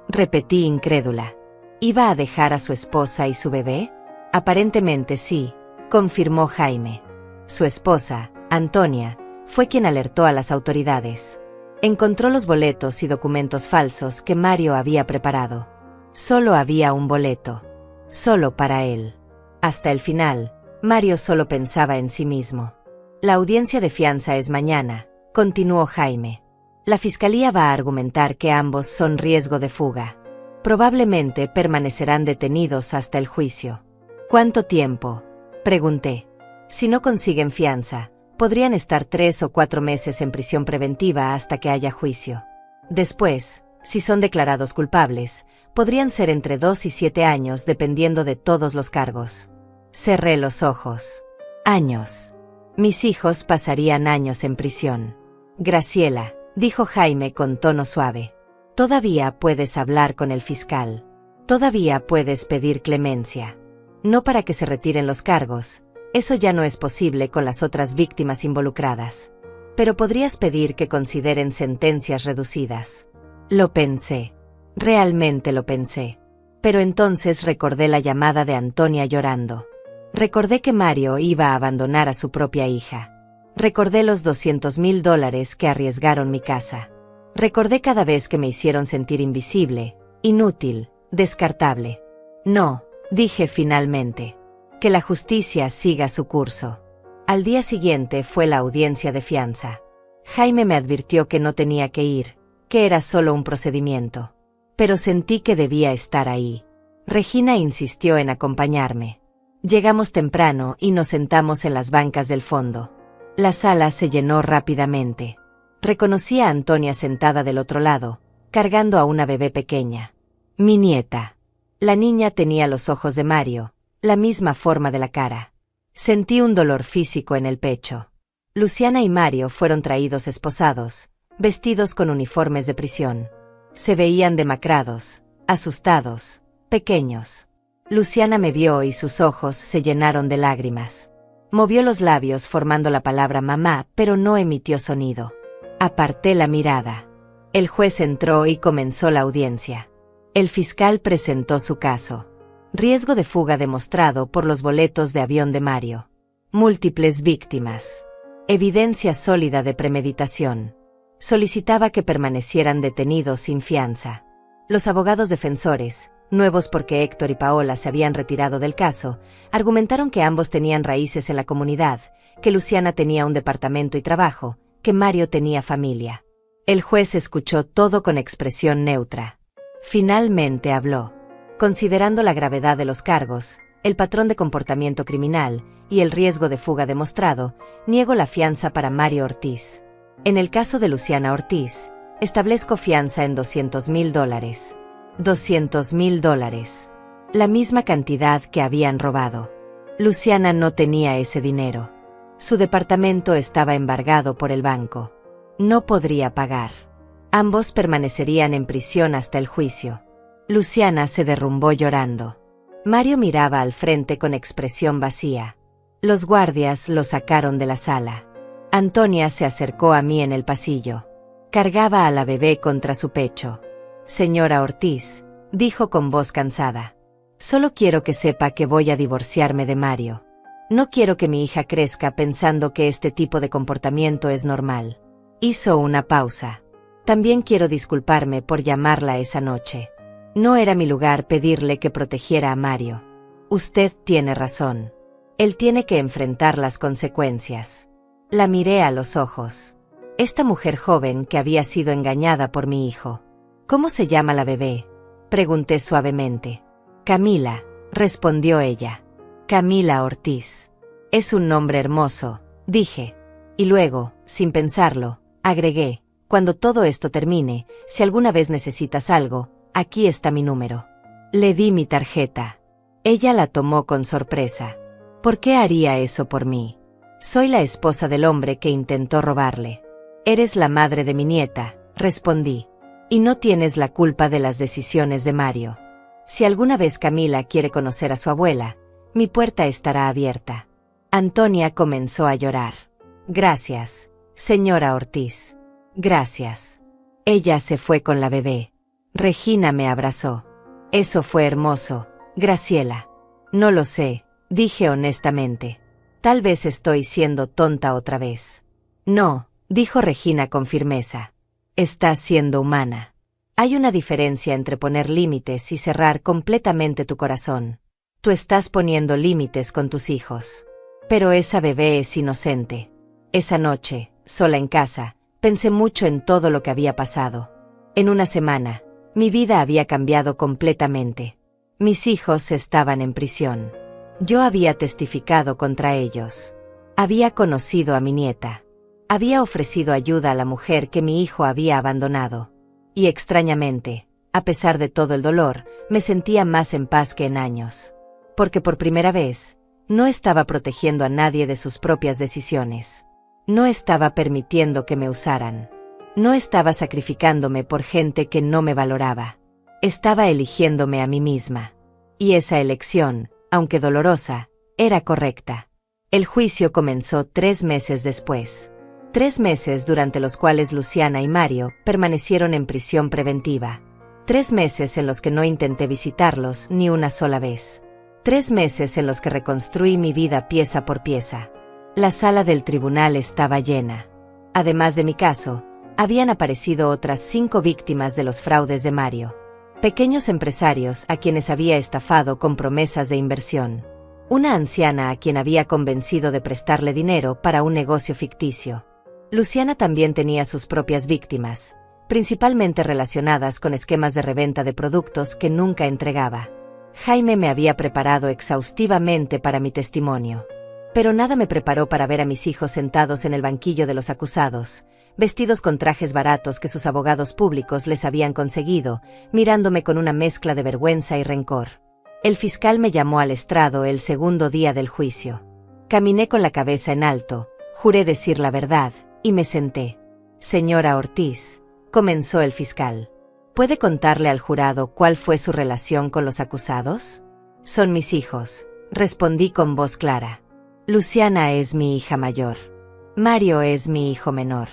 repetí incrédula. ¿Iba a dejar a su esposa y su bebé? Aparentemente sí, confirmó Jaime. Su esposa, Antonia, fue quien alertó a las autoridades. Encontró los boletos y documentos falsos que Mario había preparado. Solo había un boleto. Solo para él. Hasta el final, Mario solo pensaba en sí mismo. La audiencia de fianza es mañana, continuó Jaime. La fiscalía va a argumentar que ambos son riesgo de fuga. Probablemente permanecerán detenidos hasta el juicio. ¿Cuánto tiempo?, pregunté. Si no consiguen fianza, podrían estar 3 o 4 meses en prisión preventiva hasta que haya juicio. Después, si son declarados culpables, podrían ser entre 2 y 7 años dependiendo de todos los cargos. Cerré los ojos. Años. Mis hijos pasarían años en prisión. Graciela, dijo Jaime con tono suave. Todavía puedes hablar con el fiscal. Todavía puedes pedir clemencia. No para que se retiren los cargos. Eso ya no es posible con las otras víctimas involucradas. Pero podrías pedir que consideren sentencias reducidas. Lo pensé. Realmente lo pensé. Pero entonces recordé la llamada de Antonia llorando. Recordé que Mario iba a abandonar a su propia hija. Recordé los $200,000 que arriesgaron mi casa. Recordé cada vez que me hicieron sentir invisible, inútil, descartable. No, dije finalmente. Que la justicia siga su curso. Al día siguiente fue la audiencia de fianza. Jaime me advirtió que no tenía que ir, que era solo un procedimiento. Pero sentí que debía estar ahí. Regina insistió en acompañarme. Llegamos temprano y nos sentamos en las bancas del fondo. La sala se llenó rápidamente. Reconocí a Antonia sentada del otro lado, cargando a una bebé pequeña. Mi nieta. La niña tenía los ojos de Mario, la misma forma de la cara. Sentí un dolor físico en el pecho. Luciana y Mario fueron traídos esposados, vestidos con uniformes de prisión. Se veían demacrados, asustados, pequeños. Luciana me vio y sus ojos se llenaron de lágrimas. Movió los labios formando la palabra mamá, pero no emitió sonido. Aparté la mirada. El juez entró y comenzó la audiencia. El fiscal presentó su caso. Riesgo de fuga demostrado por los boletos de avión de Mario. Múltiples víctimas. Evidencia sólida de premeditación. Solicitaba que permanecieran detenidos sin fianza. Los abogados defensores, nuevos porque Héctor y Paola se habían retirado del caso, argumentaron que ambos tenían raíces en la comunidad, que Luciana tenía un departamento y trabajo, que Mario tenía familia. El juez escuchó todo con expresión neutra. Finalmente habló. Considerando la gravedad de los cargos, el patrón de comportamiento criminal y el riesgo de fuga demostrado, niego la fianza para Mario Ortiz. En el caso de Luciana Ortiz, establezco fianza en $200,000. $200,000. La misma cantidad que habían robado. Luciana no tenía ese dinero. Su departamento estaba embargado por el banco. No podría pagar. Ambos permanecerían en prisión hasta el juicio. Luciana se derrumbó llorando. Mario miraba al frente con expresión vacía. Los guardias lo sacaron de la sala. Antonia se acercó a mí en el pasillo. Cargaba a la bebé contra su pecho. Señora Ortiz, dijo con voz cansada. Solo quiero que sepa que voy a divorciarme de Mario. No quiero que mi hija crezca pensando que este tipo de comportamiento es normal. Hizo una pausa. También quiero disculparme por llamarla esa noche. No era mi lugar pedirle que protegiera a Mario. Usted tiene razón. Él tiene que enfrentar las consecuencias. La miré a los ojos. Esta mujer joven que había sido engañada por mi hijo. ¿Cómo se llama la bebé?, pregunté suavemente. Camila, respondió ella. Camila Ortiz. Es un nombre hermoso, dije. Y luego, sin pensarlo, agregué, cuando todo esto termine, si alguna vez necesitas algo, aquí está mi número. Le di mi tarjeta. Ella la tomó con sorpresa. ¿Por qué haría eso por mí? Soy la esposa del hombre que intentó robarle. Eres la madre de mi nieta, respondí. Y no tienes la culpa de las decisiones de Mario. Si alguna vez Camila quiere conocer a su abuela, mi puerta estará abierta. Antonia comenzó a llorar. Gracias, señora Ortiz. Gracias. Ella se fue con la bebé. Regina me abrazó. Eso fue hermoso, Graciela. No lo sé, dije honestamente. Tal vez estoy siendo tonta otra vez. No, dijo Regina con firmeza. Estás siendo humana. Hay una diferencia entre poner límites y cerrar completamente tu corazón. Tú estás poniendo límites con tus hijos. Pero esa bebé es inocente. Esa noche, sola en casa, pensé mucho en todo lo que había pasado. En una semana, mi vida había cambiado completamente. Mis hijos estaban en prisión. Yo había testificado contra ellos. Había conocido a mi nieta. Había ofrecido ayuda a la mujer que mi hijo había abandonado. Y extrañamente, a pesar de todo el dolor, me sentía más en paz que en años. Porque por primera vez, no estaba protegiendo a nadie de sus propias decisiones. No estaba permitiendo que me usaran. No estaba sacrificándome por gente que no me valoraba. Estaba eligiéndome a mí misma. Y esa elección, aunque dolorosa, era correcta. El juicio comenzó 3 meses después. 3 meses durante los cuales Luciana y Mario permanecieron en prisión preventiva. 3 meses en los que no intenté visitarlos ni una sola vez. 3 meses en los que reconstruí mi vida pieza por pieza. La sala del tribunal estaba llena. Además de mi caso, habían aparecido otras 5 víctimas de los fraudes de Mario. Pequeños empresarios a quienes había estafado con promesas de inversión. Una anciana a quien había convencido de prestarle dinero para un negocio ficticio. Luciana también tenía sus propias víctimas, principalmente relacionadas con esquemas de reventa de productos que nunca entregaba. Jaime me había preparado exhaustivamente para mi testimonio. Pero nada me preparó para ver a mis hijos sentados en el banquillo de los acusados, vestidos con trajes baratos que sus abogados públicos les habían conseguido, mirándome con una mezcla de vergüenza y rencor. El fiscal me llamó al estrado el segundo día del juicio. Caminé con la cabeza en alto, juré decir la verdad, y me senté. Señora Ortiz, comenzó el fiscal. ¿Puede contarle al jurado cuál fue su relación con los acusados? Son mis hijos, respondí con voz clara. Luciana es mi hija mayor. Mario es mi hijo menor.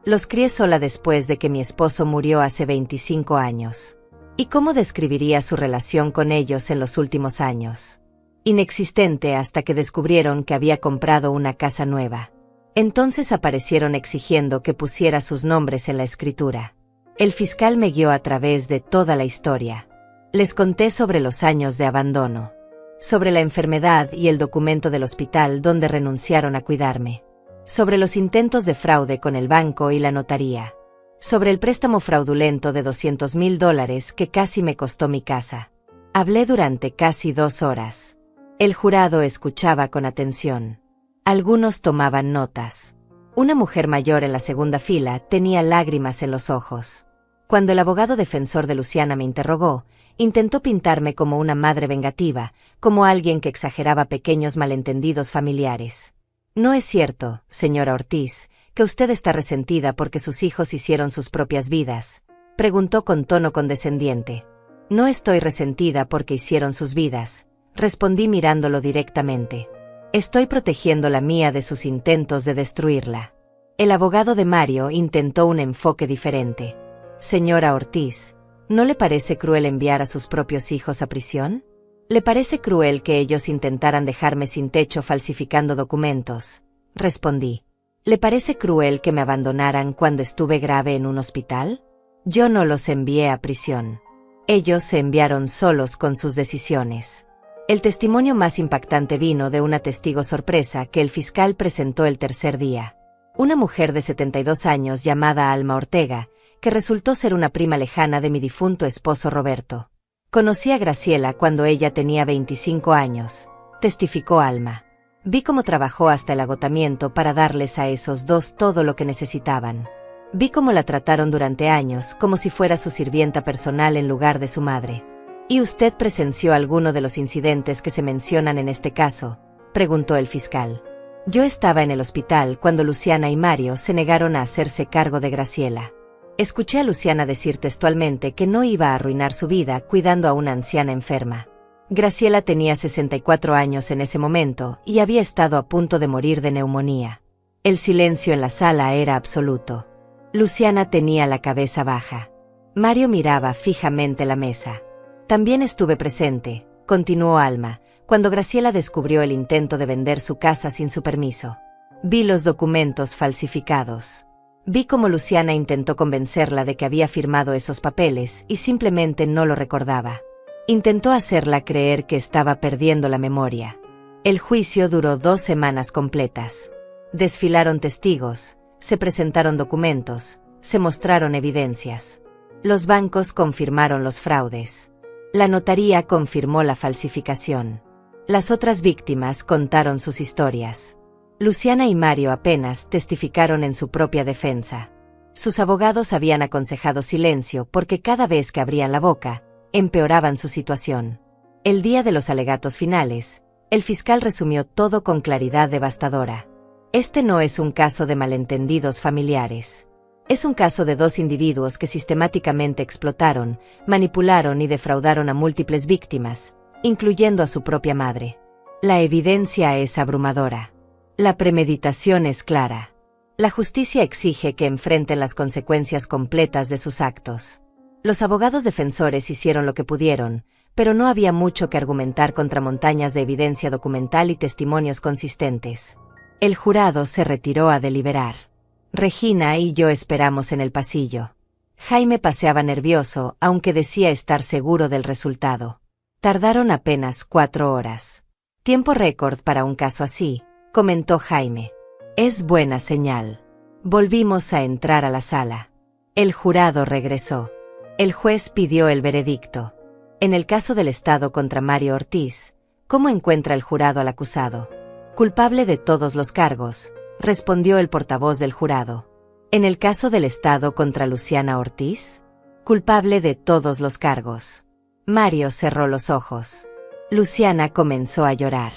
Los crié sola después de que mi esposo murió hace 25 años. ¿Y cómo describiría su relación con ellos en los últimos años? Inexistente hasta que descubrieron que había comprado una casa nueva. Entonces aparecieron exigiendo que pusiera sus nombres en la escritura. El fiscal me guió a través de toda la historia. Les conté sobre los años de abandono, sobre la enfermedad y el documento del hospital donde renunciaron a cuidarme, sobre los intentos de fraude con el banco y la notaría, sobre el préstamo fraudulento de $200,000 que casi me costó mi casa. Hablé durante casi 2 horas. El jurado escuchaba con atención. Algunos tomaban notas. Una mujer mayor en la segunda fila tenía lágrimas en los ojos. Cuando el abogado defensor de Luciana me interrogó, intentó pintarme como una madre vengativa, como alguien que exageraba pequeños malentendidos familiares. No es cierto, señora Ortiz, que usted está resentida porque sus hijos hicieron sus propias vidas, preguntó con tono condescendiente. No estoy resentida porque hicieron sus vidas, respondí mirándolo directamente. Estoy protegiendo la mía de sus intentos de destruirla. El abogado de Mario intentó un enfoque diferente. Señora Ortiz, ¿no le parece cruel enviar a sus propios hijos a prisión? ¿Le parece cruel que ellos intentaran dejarme sin techo falsificando documentos? Respondí. ¿Le parece cruel que me abandonaran cuando estuve grave en un hospital? Yo no los envié a prisión. Ellos se enviaron solos con sus decisiones. El testimonio más impactante vino de una testigo sorpresa que el fiscal presentó el tercer día. Una mujer de 72 años llamada Alma Ortega, que resultó ser una prima lejana de mi difunto esposo Roberto. Conocí a Graciela cuando ella tenía 25 años, testificó Alma. Vi cómo trabajó hasta el agotamiento para darles a esos dos todo lo que necesitaban. Vi cómo la trataron durante años como si fuera su sirvienta personal en lugar de su madre. ¿Y usted presenció alguno de los incidentes que se mencionan en este caso?, preguntó el fiscal. Yo estaba en el hospital cuando Luciana y Mario se negaron a hacerse cargo de Graciela. Escuché a Luciana decir textualmente que no iba a arruinar su vida cuidando a una anciana enferma. Graciela tenía 64 años en ese momento y había estado a punto de morir de neumonía. El silencio en la sala era absoluto. Luciana tenía la cabeza baja. Mario miraba fijamente la mesa. También estuve presente, continuó Alma, cuando Graciela descubrió el intento de vender su casa sin su permiso. Vi los documentos falsificados. Vi cómo Luciana intentó convencerla de que había firmado esos papeles y simplemente no lo recordaba. Intentó hacerla creer que estaba perdiendo la memoria. El juicio duró 2 semanas completas. Desfilaron testigos, se presentaron documentos, se mostraron evidencias. Los bancos confirmaron los fraudes. La notaría confirmó la falsificación. Las otras víctimas contaron sus historias. Luciana y Mario apenas testificaron en su propia defensa. Sus abogados habían aconsejado silencio porque cada vez que abrían la boca, empeoraban su situación. El día de los alegatos finales, el fiscal resumió todo con claridad devastadora. Este no es un caso de malentendidos familiares. Es un caso de dos individuos que sistemáticamente explotaron, manipularon y defraudaron a múltiples víctimas, incluyendo a su propia madre. La evidencia es abrumadora. La premeditación es clara. La justicia exige que enfrenten las consecuencias completas de sus actos. Los abogados defensores hicieron lo que pudieron, pero no había mucho que argumentar contra montañas de evidencia documental y testimonios consistentes. El jurado se retiró a deliberar. Regina y yo esperamos en el pasillo. Jaime paseaba nervioso, aunque decía estar seguro del resultado. Tardaron apenas 4 horas. Tiempo récord para un caso así, comentó Jaime. Es buena señal. Volvimos a entrar a la sala. El jurado regresó. El juez pidió el veredicto. En el caso del Estado contra Mario Ortiz, ¿cómo encuentra el jurado al acusado? Culpable de todos los cargos, respondió el portavoz del jurado. En el caso del Estado contra Luciana Ortiz, culpable de todos los cargos. Mario cerró los ojos. Luciana comenzó a llorar.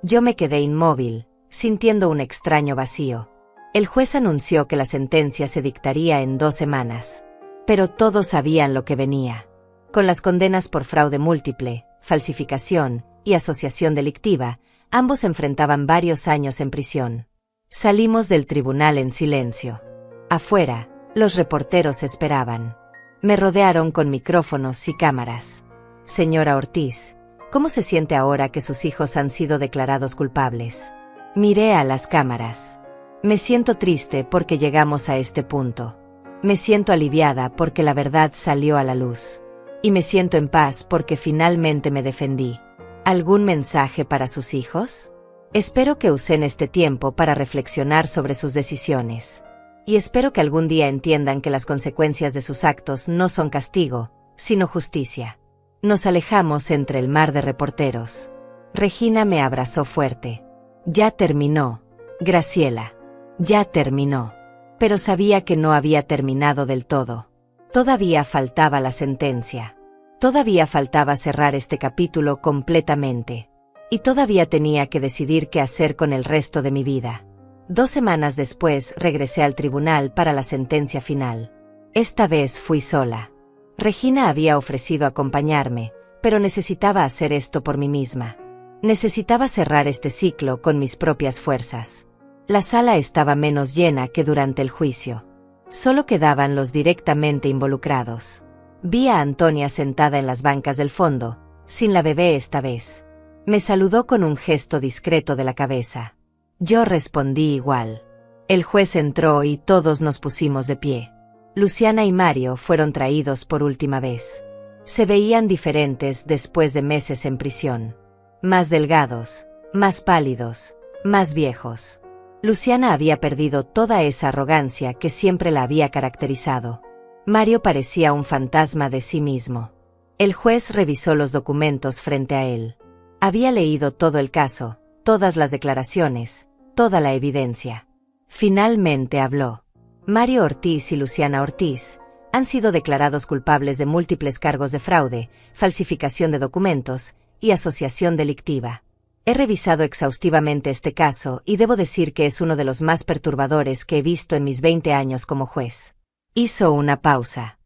Yo me quedé inmóvil, sintiendo un extraño vacío. El juez anunció que la sentencia se dictaría en 2 semanas. Pero todos sabían lo que venía. Con las condenas por fraude múltiple, falsificación y asociación delictiva, ambos enfrentaban varios años en prisión. Salimos del tribunal en silencio. Afuera, los reporteros esperaban. Me rodearon con micrófonos y cámaras. Señora Ortiz, ¿cómo se siente ahora que sus hijos han sido declarados culpables? Miré a las cámaras. Me siento triste porque llegamos a este punto. Me siento aliviada porque la verdad salió a la luz. Y me siento en paz porque finalmente me defendí. ¿Algún mensaje para sus hijos? Espero que usen este tiempo para reflexionar sobre sus decisiones. Y espero que algún día entiendan que las consecuencias de sus actos no son castigo, sino justicia. Nos alejamos entre el mar de reporteros. Regina me abrazó fuerte. Ya terminó, Graciela. Ya terminó. Pero sabía que no había terminado del todo. Todavía faltaba la sentencia. Todavía faltaba cerrar este capítulo completamente. Y todavía tenía que decidir qué hacer con el resto de mi vida. 2 semanas después regresé al tribunal para la sentencia final. Esta vez fui sola. Regina había ofrecido acompañarme, pero necesitaba hacer esto por mí misma. Necesitaba cerrar este ciclo con mis propias fuerzas. La sala estaba menos llena que durante el juicio. Solo quedaban los directamente involucrados. Vi a Antonia sentada en las bancas del fondo, sin la bebé esta vez. Me saludó con un gesto discreto de la cabeza. Yo respondí igual. El juez entró y todos nos pusimos de pie. Luciana y Mario fueron traídos por última vez. Se veían diferentes después de meses en prisión. Más delgados, más pálidos, más viejos. Luciana había perdido toda esa arrogancia que siempre la había caracterizado. Mario parecía un fantasma de sí mismo. El juez revisó los documentos frente a él. Había leído todo el caso, todas las declaraciones, toda la evidencia. Finalmente habló. Mario Ortiz y Luciana Ortiz han sido declarados culpables de múltiples cargos de fraude, falsificación de documentos y asociación delictiva. He revisado exhaustivamente este caso y debo decir que es uno de los más perturbadores que he visto en mis 20 años como juez. Hizo una pausa.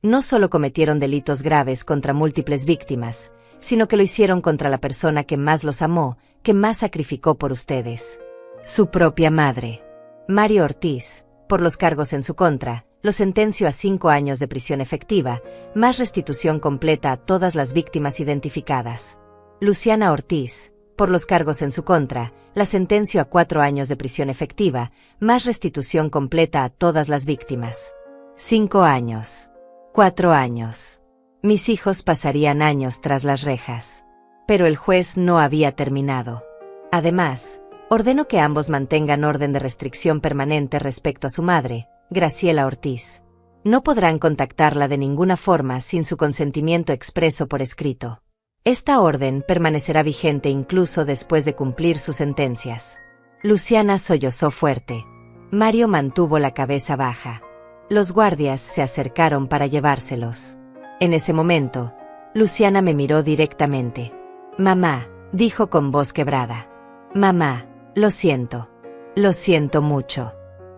No solo cometieron delitos graves contra múltiples víctimas, sino que lo hicieron contra la persona que más los amó, que más sacrificó por ustedes. Su propia madre. Mario Ortiz, por los cargos en su contra, lo sentenció a 5 años de prisión efectiva, más restitución completa a todas las víctimas identificadas. Luciana Ortiz, por los cargos en su contra, la sentenció a 4 años de prisión efectiva, más restitución completa a todas las víctimas. 5 años. 4 años. Mis hijos pasarían años tras las rejas. Pero el juez no había terminado. Además, ordenó que ambos mantengan orden de restricción permanente respecto a su madre, Graciela Ortiz. No podrán contactarla de ninguna forma sin su consentimiento expreso por escrito. Esta orden permanecerá vigente incluso después de cumplir sus sentencias. Luciana sollozó fuerte. Mario mantuvo la cabeza baja. Los guardias se acercaron para llevárselos. En ese momento, Luciana me miró directamente. «Mamá», dijo con voz quebrada. «Mamá, lo siento. Lo siento mucho.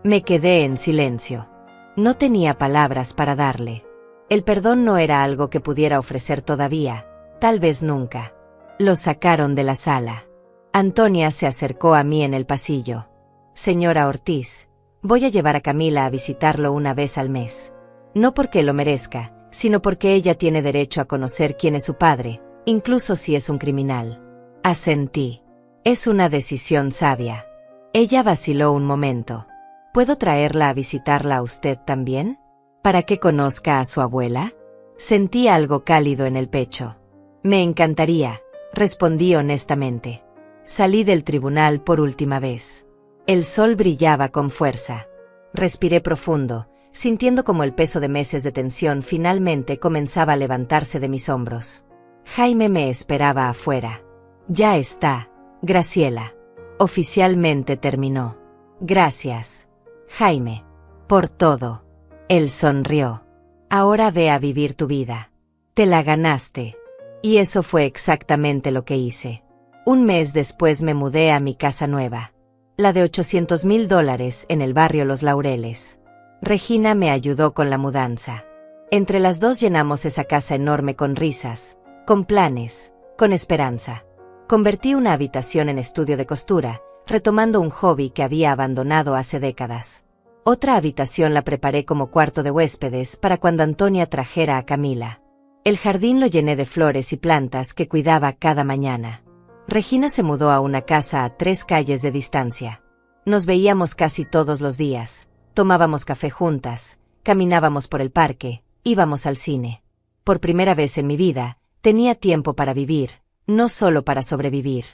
Me quedé en silencio. No tenía palabras para darle. El perdón no era algo que pudiera ofrecer todavía, tal vez nunca. Lo sacaron de la sala. Antonia se acercó a mí en el pasillo. Señora Ortiz, voy a llevar a Camila a visitarlo una vez al mes. No porque lo merezca, sino porque ella tiene derecho a conocer quién es su padre, incluso si es un criminal. Asentí. Es una decisión sabia. Ella vaciló un momento. ¿Puedo traerla a visitarla a usted también? ¿Para que conozca a su abuela? Sentí algo cálido en el pecho. Me encantaría, respondí honestamente. Salí del tribunal por última vez. El sol brillaba con fuerza. Respiré profundo, sintiendo como el peso de meses de tensión finalmente comenzaba a levantarse de mis hombros. Jaime me esperaba afuera. Ya está, Graciela. Oficialmente terminó. Gracias, Jaime, por todo. Él sonrió. Ahora ve a vivir tu vida. Te la ganaste. Y eso fue exactamente lo que hice. Un mes después me mudé a mi casa nueva. La de $800,000 en el barrio Los Laureles. Regina me ayudó con la mudanza. Entre las dos llenamos esa casa enorme con risas, con planes, con esperanza. Convertí una habitación en estudio de costura, retomando un hobby que había abandonado hace décadas. Otra habitación la preparé como cuarto de huéspedes para cuando Antonia trajera a Camila. El jardín lo llené de flores y plantas que cuidaba cada mañana. Regina se mudó a una casa a 3 calles de distancia. Nos veíamos casi todos los días, tomábamos café juntas, caminábamos por el parque, íbamos al cine. Por primera vez en mi vida, tenía tiempo para vivir, no solo para sobrevivir.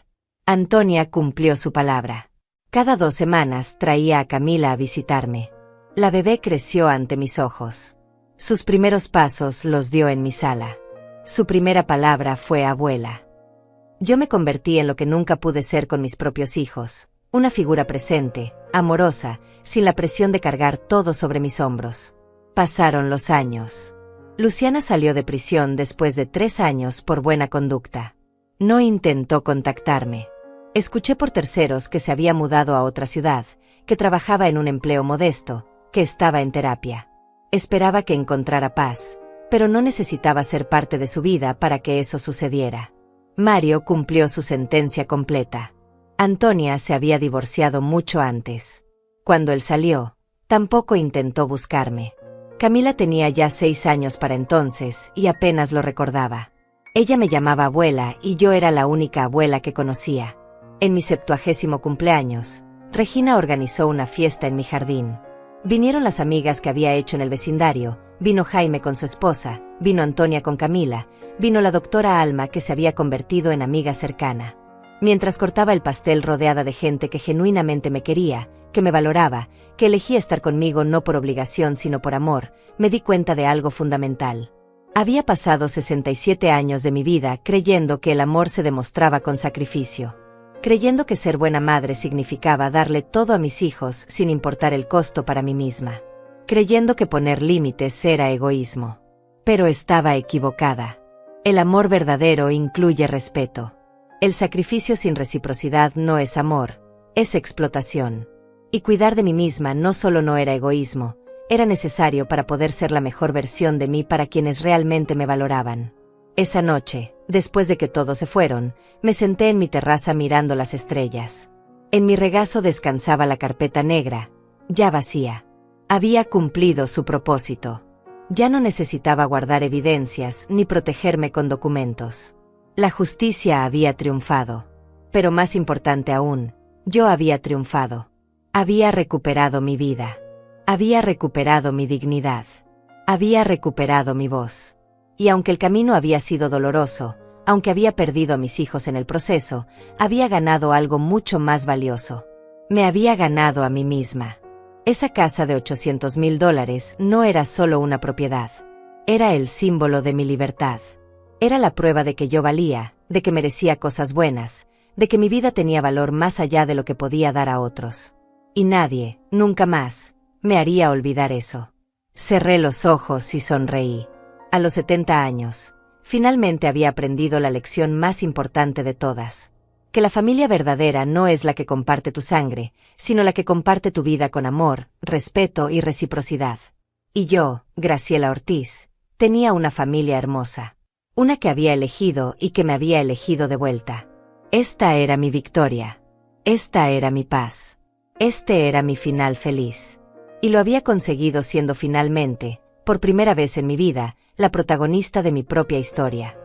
Antonia cumplió su palabra. Cada 2 semanas traía a Camila a visitarme. La bebé creció ante mis ojos. Sus primeros pasos los dio en mi sala. Su primera palabra fue abuela. Yo me convertí en lo que nunca pude ser con mis propios hijos, una figura presente, amorosa, sin la presión de cargar todo sobre mis hombros. Pasaron los años. Luciana salió de prisión después de 3 años por buena conducta. No intentó contactarme. Escuché por terceros que se había mudado a otra ciudad, que trabajaba en un empleo modesto, que estaba en terapia. Esperaba que encontrara paz, pero no necesitaba ser parte de su vida para que eso sucediera. Mario cumplió su sentencia completa. Antonia se había divorciado mucho antes. Cuando él salió, tampoco intentó buscarme. Camila tenía ya 6 años para entonces y apenas lo recordaba. Ella me llamaba abuela y yo era la única abuela que conocía. En mi 70º cumpleaños, Regina organizó una fiesta en mi jardín. Vinieron las amigas que había hecho en el vecindario, vino Jaime con su esposa, vino Antonia con Camila, vino la doctora Alma que se había convertido en amiga cercana. Mientras cortaba el pastel rodeada de gente que genuinamente me quería, que me valoraba, que elegía estar conmigo no por obligación sino por amor, me di cuenta de algo fundamental. Había pasado 67 años de mi vida creyendo que el amor se demostraba con sacrificio. Creyendo que ser buena madre significaba darle todo a mis hijos sin importar el costo para mí misma. Creyendo que poner límites era egoísmo. Pero estaba equivocada. El amor verdadero incluye respeto. El sacrificio sin reciprocidad no es amor, es explotación. Y cuidar de mí misma no solo no era egoísmo, era necesario para poder ser la mejor versión de mí para quienes realmente me valoraban. Esa noche, después de que todos se fueron, me senté en mi terraza mirando las estrellas. En mi regazo descansaba la carpeta negra, ya vacía. Había cumplido su propósito. Ya no necesitaba guardar evidencias ni protegerme con documentos. La justicia había triunfado. Pero más importante aún, yo había triunfado. Había recuperado mi vida. Había recuperado mi dignidad. Había recuperado mi voz. Y aunque el camino había sido doloroso, aunque había perdido a mis hijos en el proceso, había ganado algo mucho más valioso. Me había ganado a mí misma. Esa casa de $800,000 no era solo una propiedad. Era el símbolo de mi libertad. Era la prueba de que yo valía, de que merecía cosas buenas, de que mi vida tenía valor más allá de lo que podía dar a otros. Y nadie, nunca más, me haría olvidar eso. Cerré los ojos y sonreí. A los 70 años, finalmente había aprendido la lección más importante de todas. que la familia verdadera no es la que comparte tu sangre, sino la que comparte tu vida con amor, respeto y reciprocidad. Y yo, Graciela Ortiz, tenía una familia hermosa. Una que había elegido y que me había elegido de vuelta. Esta era mi victoria. Esta era mi paz. Este era mi final feliz. Y lo había conseguido siendo finalmente, por primera vez en mi vida, la protagonista de mi propia historia.